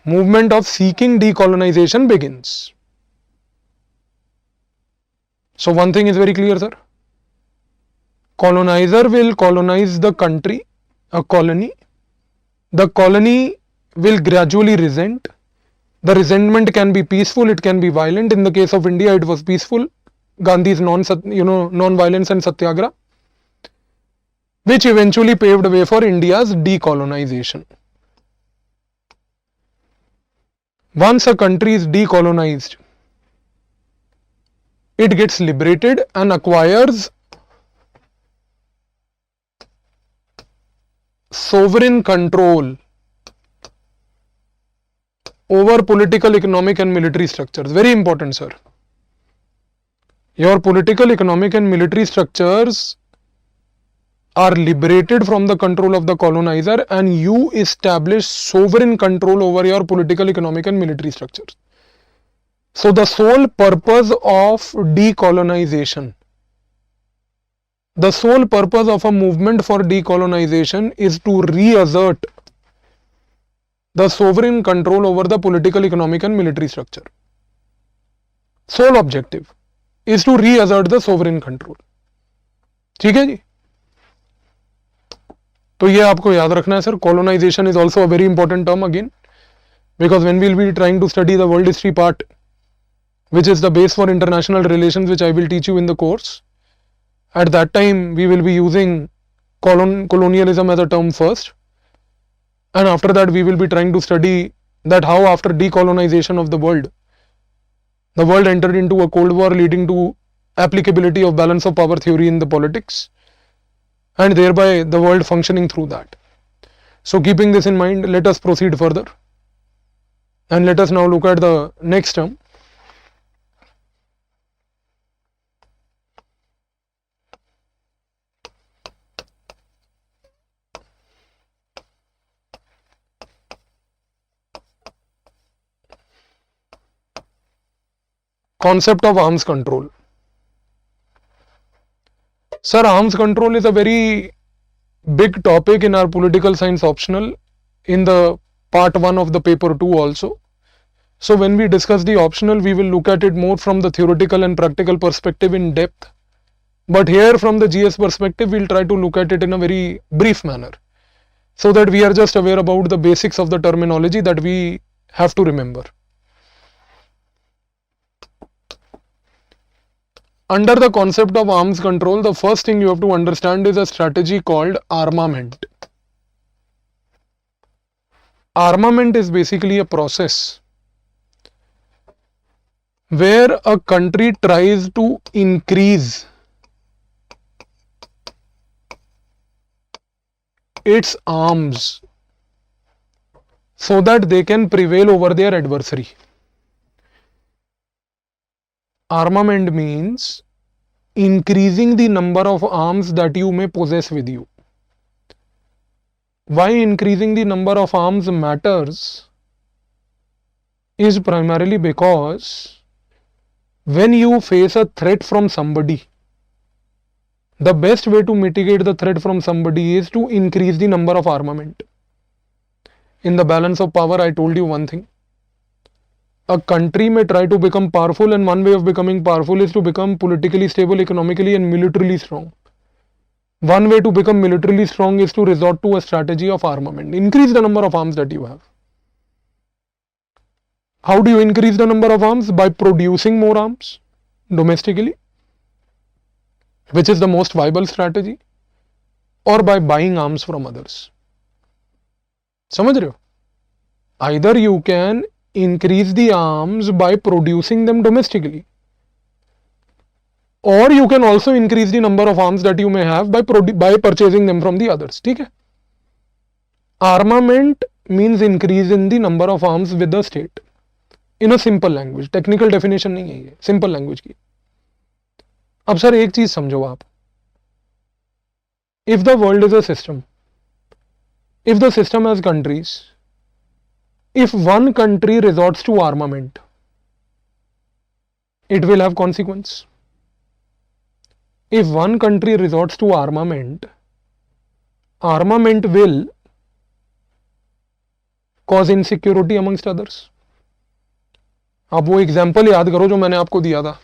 Movement of seeking decolonization begins. So one thing is very clear, sir. Colonizer will colonize the country, a colony. The colony will gradually resent. The resentment can be peaceful, it can be violent. In the case of India, it was peaceful. Gandhi's non-violence and satyagraha, which eventually paved way for India's decolonization. Once a country is decolonized, it gets liberated and acquires sovereign control over political, economic and military structures. Very important, sir. Your political, economic and military structures are liberated from the control of the colonizer and you establish sovereign control over your political, economic and military structures. So the sole purpose of decolonization, the sole purpose of a movement for decolonization is to reassert the sovereign control over the political, economic and military structure. Sole objective is to reassert the sovereign control. ठीक है जी? तो ये आपको याद रखना है sir. Colonization is also a very important term again, because when we will be trying to study the world history part, which is the base for international relations, which I will teach you in the course, at that time we will be using colonialism as a term first, and after that we will be trying to study that how after decolonization of the world entered into a cold war, leading to applicability of balance of power theory in the politics, and thereby the world functioning through that. So keeping this in mind, let us proceed further and let us now look at the next term. Concept of arms control. Sir, arms control is a very big topic in our political science optional in the part 1 of the paper 2 also. So when we discuss the optional, we will look at it more from the theoretical and practical perspective in depth. But here from the GS perspective, we'll try to look at it in a very brief manner, so that we are just aware about the basics of the terminology that we have to remember. Under the concept of arms control, the first thing you have to understand is a strategy called armament. Armament is basically a process where a country tries to increase its arms so that they can prevail over their adversary. Armament means increasing the number of arms that you may possess with you. Why increasing the number of arms matters is primarily because when you face a threat from somebody, the best way to mitigate the threat from somebody is to increase the number of armament. In the balance of power, I told you one thing. A country may try to become powerful, and one way of becoming powerful is to become politically stable, economically and militarily strong. One way to become militarily strong is to resort to a strategy of armament. Increase the number of arms that you have. How do you increase the number of arms? By producing more arms domestically, which is the most viable strategy, or by buying arms from others. समझ रहे हो? Either you can increase the arms by producing them domestically, or you can also increase the number of arms that you may have by purchasing them from the others. ठीक है? Armament means increase in the number of arms with the state. In a simple language. Technical definition नहीं है ये, simple language की. अब sir एक चीज समझो आप. If the world is a system, if the system has countries, if one country resorts to armament, it will have consequence. If one country resorts to armament, armament will cause insecurity amongst others. आप वो example याद करो जो मैंने आपको दिया था.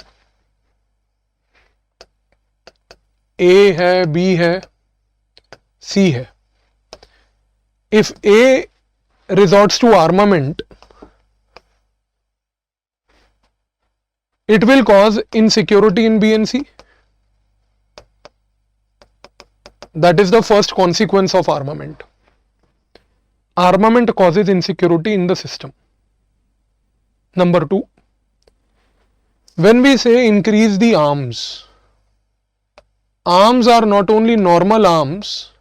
ए है, बी है, सी है. If A resorts to armament, it will cause insecurity in B and C. That is the first consequence of armament. Armament causes insecurity in the system. Number 2, when we say increase the arms, arms are not only normal arms,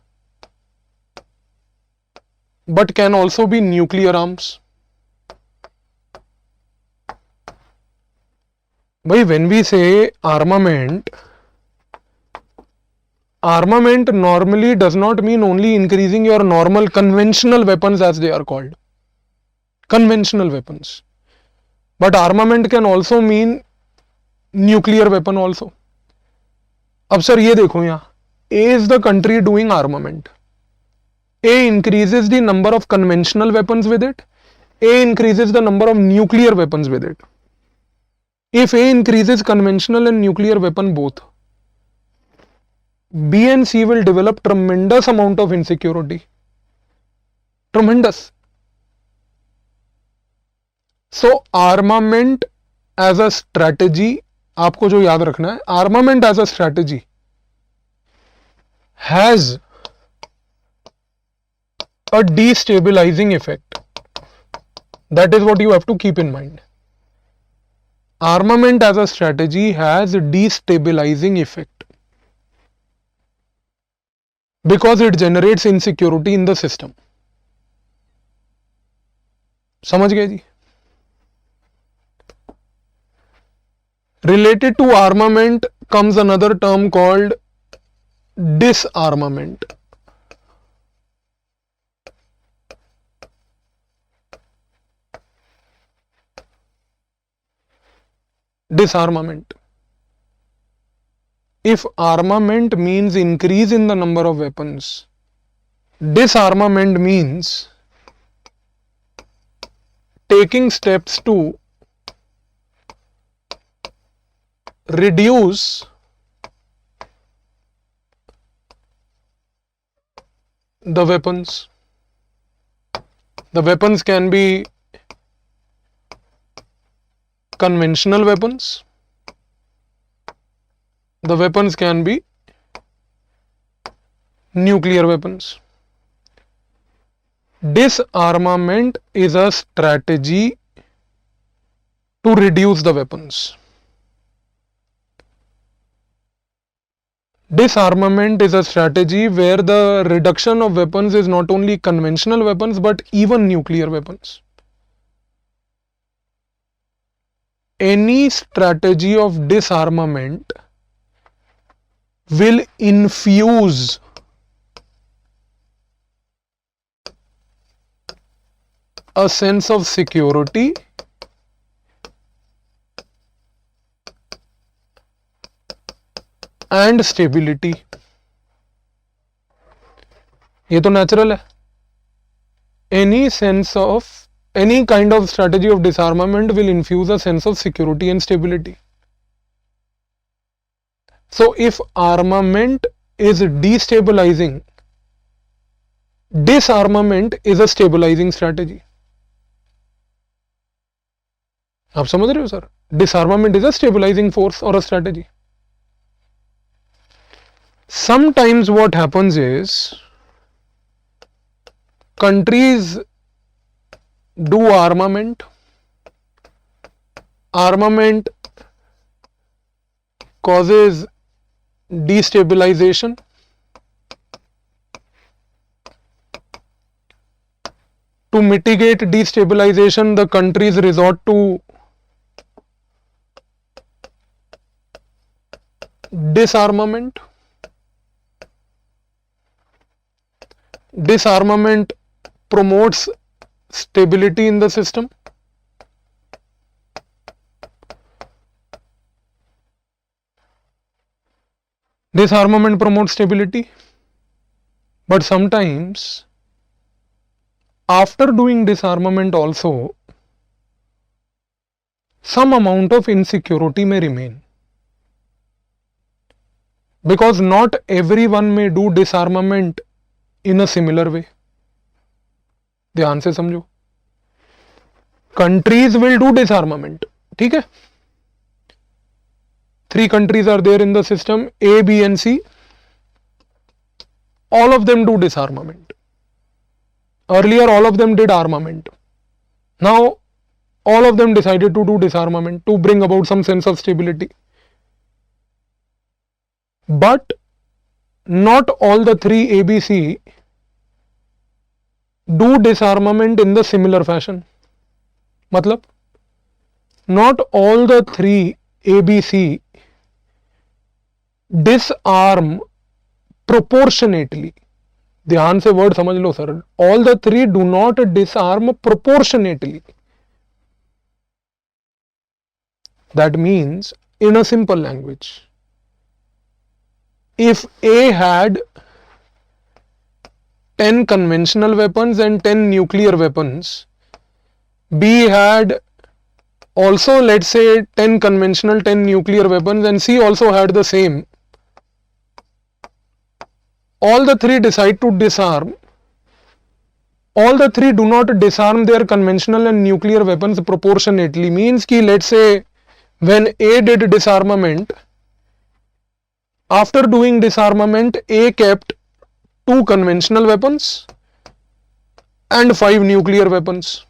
but can also be nuclear arms. When we say armament, armament normally does not mean only increasing your normal conventional weapons, as they are called. Conventional weapons. But armament can also mean nuclear weapon also. अब sir ये देखो यहाँ, A is the country doing armament. A increases the number of conventional weapons with it. A increases the number of nuclear weapons with it. If A increases conventional and nuclear weapon both, B and C will develop tremendous amount of insecurity. Tremendous. So armament as a strategy, आपको जो याद रखना है, armament as a strategy has a destabilizing effect. That is what you have to keep in mind. Armament as a strategy has a destabilizing effect because it generates insecurity in the system. समझ गए जी? Related to armament comes another term called disarmament. Disarmament. If armament means increase in the number of weapons, disarmament means taking steps to reduce the weapons. The weapons can be conventional weapons. The weapons can be nuclear weapons. Disarmament is a strategy to reduce the weapons. Disarmament is a strategy where the reduction of weapons is not only conventional weapons but even nuclear weapons. Any strategy of disarmament will infuse a sense of security and stability. ये तो natural है. Any kind of strategy of disarmament will infuse a sense of security and stability. So if armament is destabilizing, disarmament is a stabilizing strategy. आप समझ रहे हो sir? Disarmament is a stabilizing force or a strategy. Sometimes what happens is countries do armament causes destabilization. To mitigate destabilization, the countries resort to disarmament. Disarmament promotes stability in the system. Disarmament promotes stability, but sometimes after doing disarmament also some amount of insecurity may remain, because not everyone may do disarmament in a similar way. ध्यान से समझो. Countries will do disarmament. ठीक है? 3 countries are there in the system, A, B and C. All of them do disarmament. Earlier all of them did armament. Now all of them decided to do disarmament to bring about some sense of stability. But not all the 3 A, B, C do disarmament in the similar fashion. मतलब not all the 3 A, B, C disarm proportionately. ध्यान से word समझ लो sir. All the 3 do not disarm proportionately. That means, in a simple language, if A had 10 conventional weapons and 10 nuclear weapons, B had also, let's say, 10 conventional, 10 nuclear weapons, and C also had the same. All the 3 decide to disarm. All the 3 do not disarm their conventional and nuclear weapons proportionately. Means ki, let's say, when A did disarmament, after doing disarmament, A kept 2 conventional weapons and 5 nuclear weapons.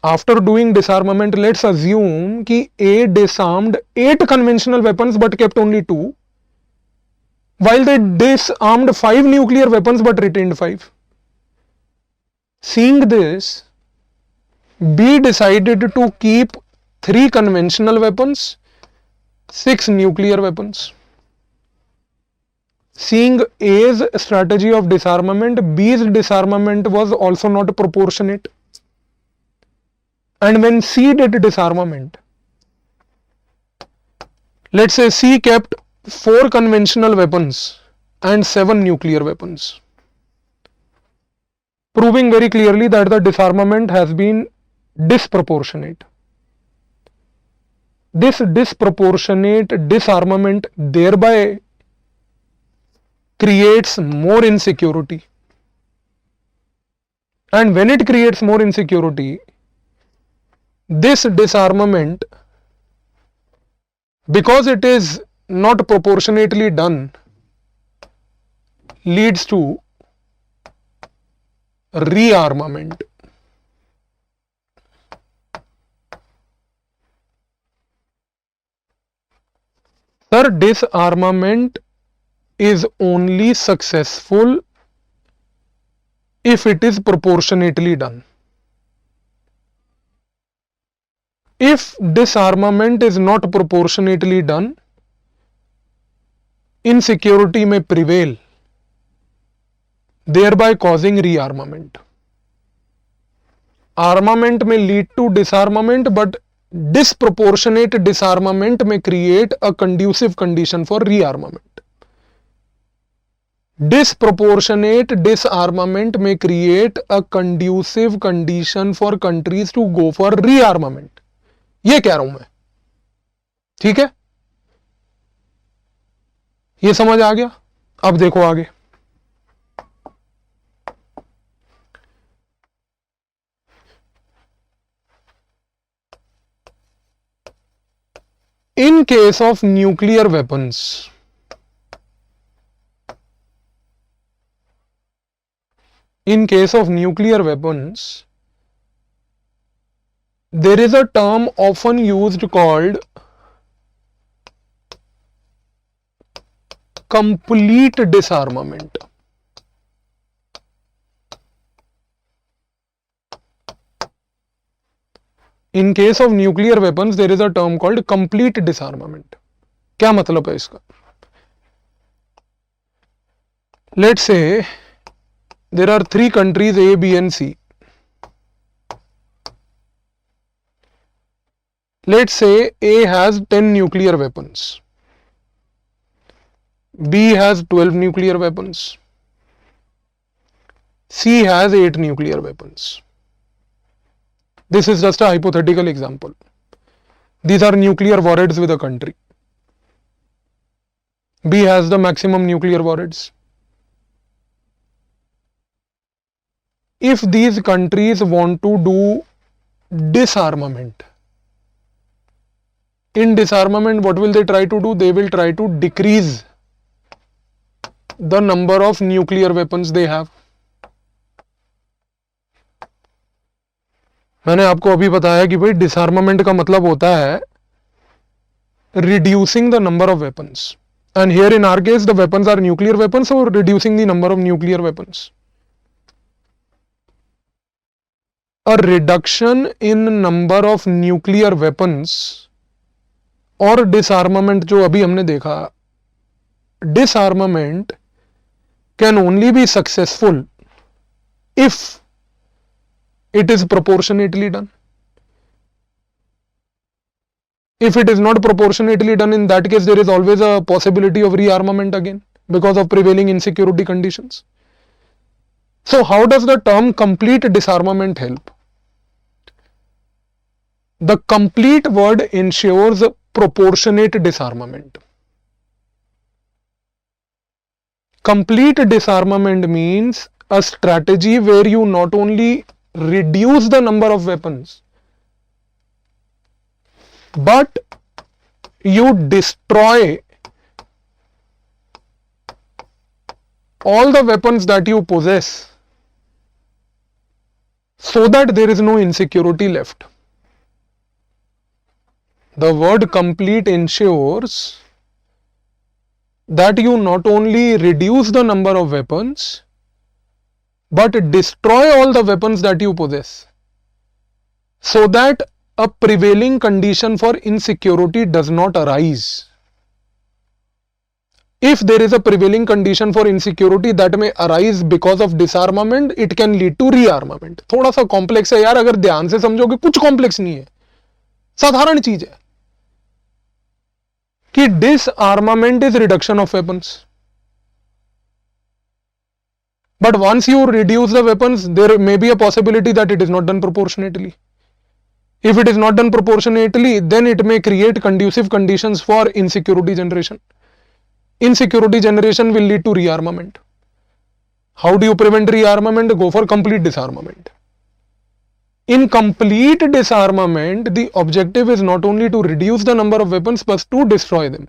After doing disarmament, let's assume कि A disarmed 8 conventional weapons but kept only 2, while they disarmed 5 nuclear weapons but retained 5. Seeing this, B decided to keep 3 conventional weapons, 6 nuclear weapons. Seeing A's strategy of disarmament, B's disarmament was also not proportionate. And when C did disarmament, let's say C kept 4 conventional weapons and 7 nuclear weapons, proving very clearly that the disarmament has been disproportionate. This disproportionate disarmament thereby creates more insecurity. And when it creates more insecurity, this disarmament, because it is not proportionately done, leads to rearmament. Sir, disarmament is only successful if it is proportionately done. If disarmament is not proportionately done, insecurity may prevail, thereby causing rearmament. Armament may lead to disarmament, but disproportionate disarmament may create a conducive condition for rearmament. Disproportionate disarmament may create a conducive condition for countries to go for rearmament. ये कह रहा हूं मैं, ठीक है? ये समझ आ गया? अब देखो आगे. In case of nuclear weapons, there is a term often used called complete disarmament. In case of nuclear weapons, there is a term called complete disarmament. क्या मतलब है इसका? Let's say there are 3 countries A, B and C. Let's say A has 10 nuclear weapons. B has 12 nuclear weapons. C has 8 nuclear weapons. This is just a hypothetical example. These are nuclear warheads with a country. B has the maximum nuclear warheads. If these countries want to do disarmament, in disarmament, what will they try to do? They will try to decrease the number of nuclear weapons they have. मैंने आपको अभी बताया कि भाई डिसआर्मामेंट का मतलब होता है reducing the number of weapons, and here in our case the weapons are nuclear weapons, so reducing the number of nuclear weapons. A reduction in number of nuclear weapons और disarmament जो अभी हमने देखा, disarmament can only be successful if it is proportionately done. If it is not proportionately done, in that case there is always a possibility of rearmament again because of prevailing insecurity conditions. So how does the term complete disarmament help? The complete word ensures proportionate disarmament. Complete disarmament means a strategy where you not only reduce the number of weapons, but you destroy all the weapons that you possess so that there is no insecurity left. The word complete ensures that you not only reduce the number of weapons, but destroy all the weapons that you possess so that a prevailing condition for insecurity does not arise. If there is a prevailing condition for insecurity that may arise because of disarmament, it can lead to rearmament. थोड़ा सा complex है यार, अगर ध्यान से समझोगे कुछ complex नहीं है, साधारण चीज है कि disarmament is reduction of weapons. But once you reduce the weapons, there may be a possibility that it is not done proportionately. If it is not done proportionately, then it may create conducive conditions for insecurity generation. Insecurity generation will lead to rearmament. How do you prevent rearmament? Go for complete disarmament. In complete disarmament, the objective is not only to reduce the number of weapons, but to destroy them.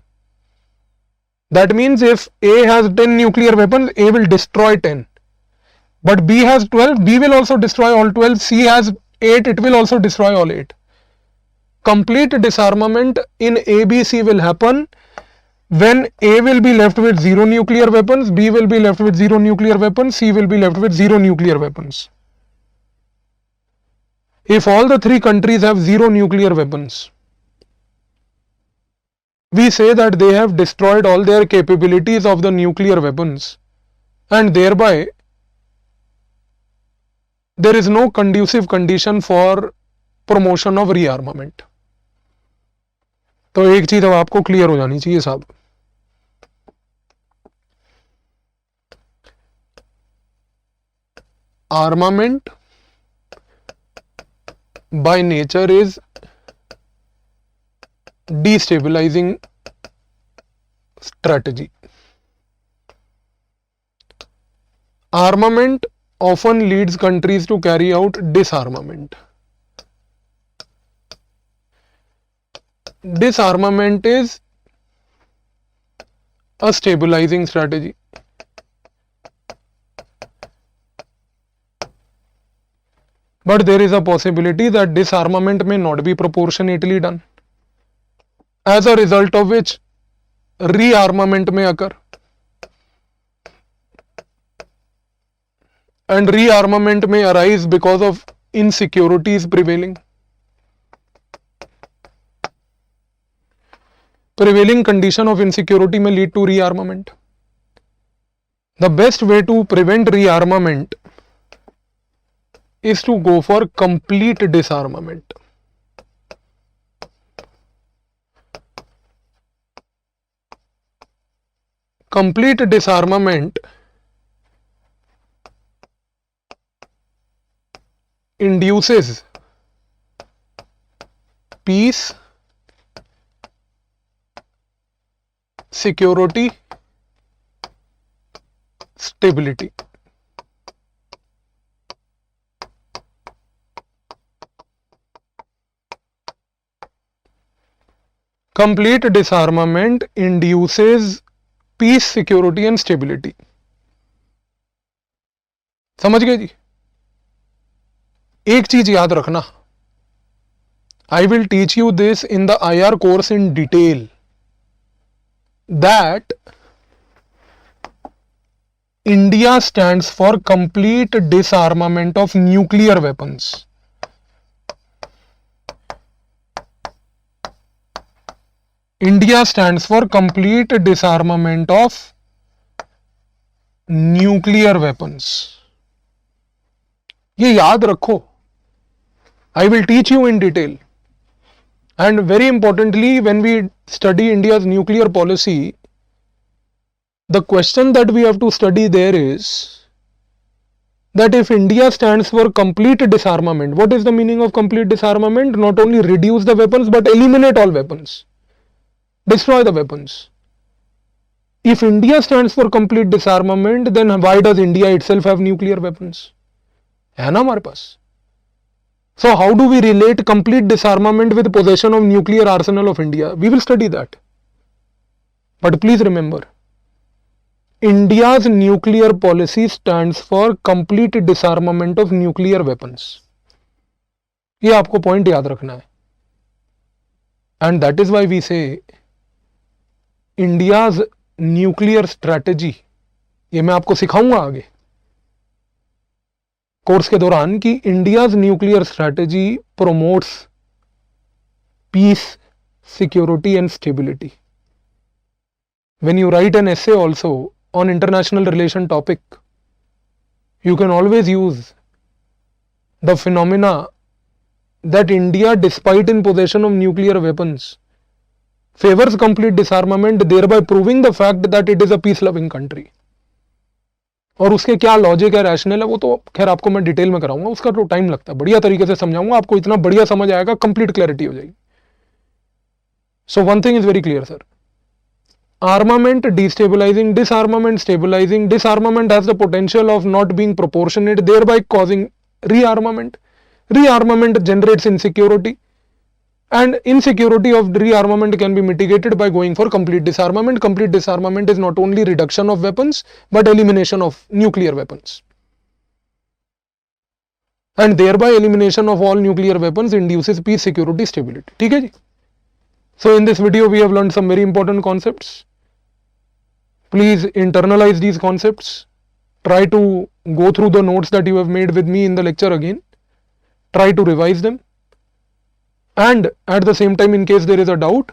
That means if A has 10 nuclear weapons, A will destroy 10. But B has 12, B will also destroy all 12. C has 8, it will also destroy all 8. Complete disarmament in ABC will happen when A will be left with 0 nuclear weapons, B will be left with 0 nuclear weapons, C will be left with 0 nuclear weapons. If all the three countries have 0 nuclear weapons, we say that they have destroyed all their capabilities of the nuclear weapons, and thereby there is no conducive condition for promotion of rearmament. तो एक चीज अब आपको clear हो जानी चाहिए साहब, armament by nature is destabilizing strategy. Armament often leads countries to carry out disarmament. Disarmament is a stabilizing strategy. But there is a possibility that disarmament may not be proportionately done, as a result of which rearmament may occur. And rearmament may arise because of insecurities prevailing. Prevailing condition of insecurity may lead to rearmament. The best way to prevent rearmament is to go for complete disarmament. Complete disarmament induces peace, security, stability. Complete disarmament induces peace, security and stability. समझ गए जी? एक चीज याद रखना, I will teach you this in the IR course in detail, that India stands for complete disarmament of nuclear weapons. India stands for complete disarmament of nuclear weapons. ये याद रखो. I will teach you in detail. And very importantly, when we study India's nuclear policy, the question that we have to study there is that if India stands for complete disarmament, what is the meaning of complete disarmament? Not only reduce the weapons but eliminate all weapons. Destroy the weapons. If India stands for complete disarmament, then why does India itself have nuclear weapons? है ना हमारे पास. So how do we relate complete disarmament with possession of nuclear arsenal of India? We will study that. But please remember, India's nuclear policy stands for complete disarmament of nuclear weapons. ये आपको point याद रखना है. And that is why we say India's nuclear strategy, ये मैं आपको सिखाऊंगा आगे कोर्स के दौरान, कि India's nuclear strategy promotes peace, security and stability. When you write an essay also on international relation topic, you can always use the phenomena that India, despite in possession of nuclear weapons, favors complete disarmament, thereby proving the fact that it is a peace loving country. और उसके क्या logic है, rational है, वो तो खैर आपको मैं डिटेल में कराऊंगा, उसका तो टाइम लगता है, बढ़िया तरीके से समझाऊंगा आपको, इतना बढ़िया समझ आएगा, कंप्लीट क्लैरिटी हो जाएगी. So one thing is very clear sir, armament destabilizing, disarmament stabilizing. Disarmament has the potential of not being proportionate, thereby causing rearmament. Rearmament generates insecurity, and insecurity of rearmament can be mitigated by going for complete disarmament. Complete disarmament is not only reduction of weapons but elimination of nuclear weapons, and thereby elimination of all nuclear weapons induces peace, security, stability. ठीक है जी? So in this video we have learned some very important concepts. Please internalize these concepts. Try to go through the notes that you have made with me in the lecture again. Try to revise them. And at the same time, in case there is a doubt,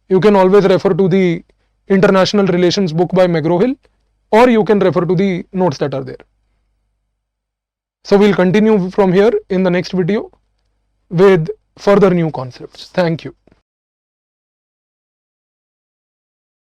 you can always refer to the International Relations book by McGraw-Hill, or you can refer to the notes that are there. So we'll continue from here in the next video with further new concepts. Thank you.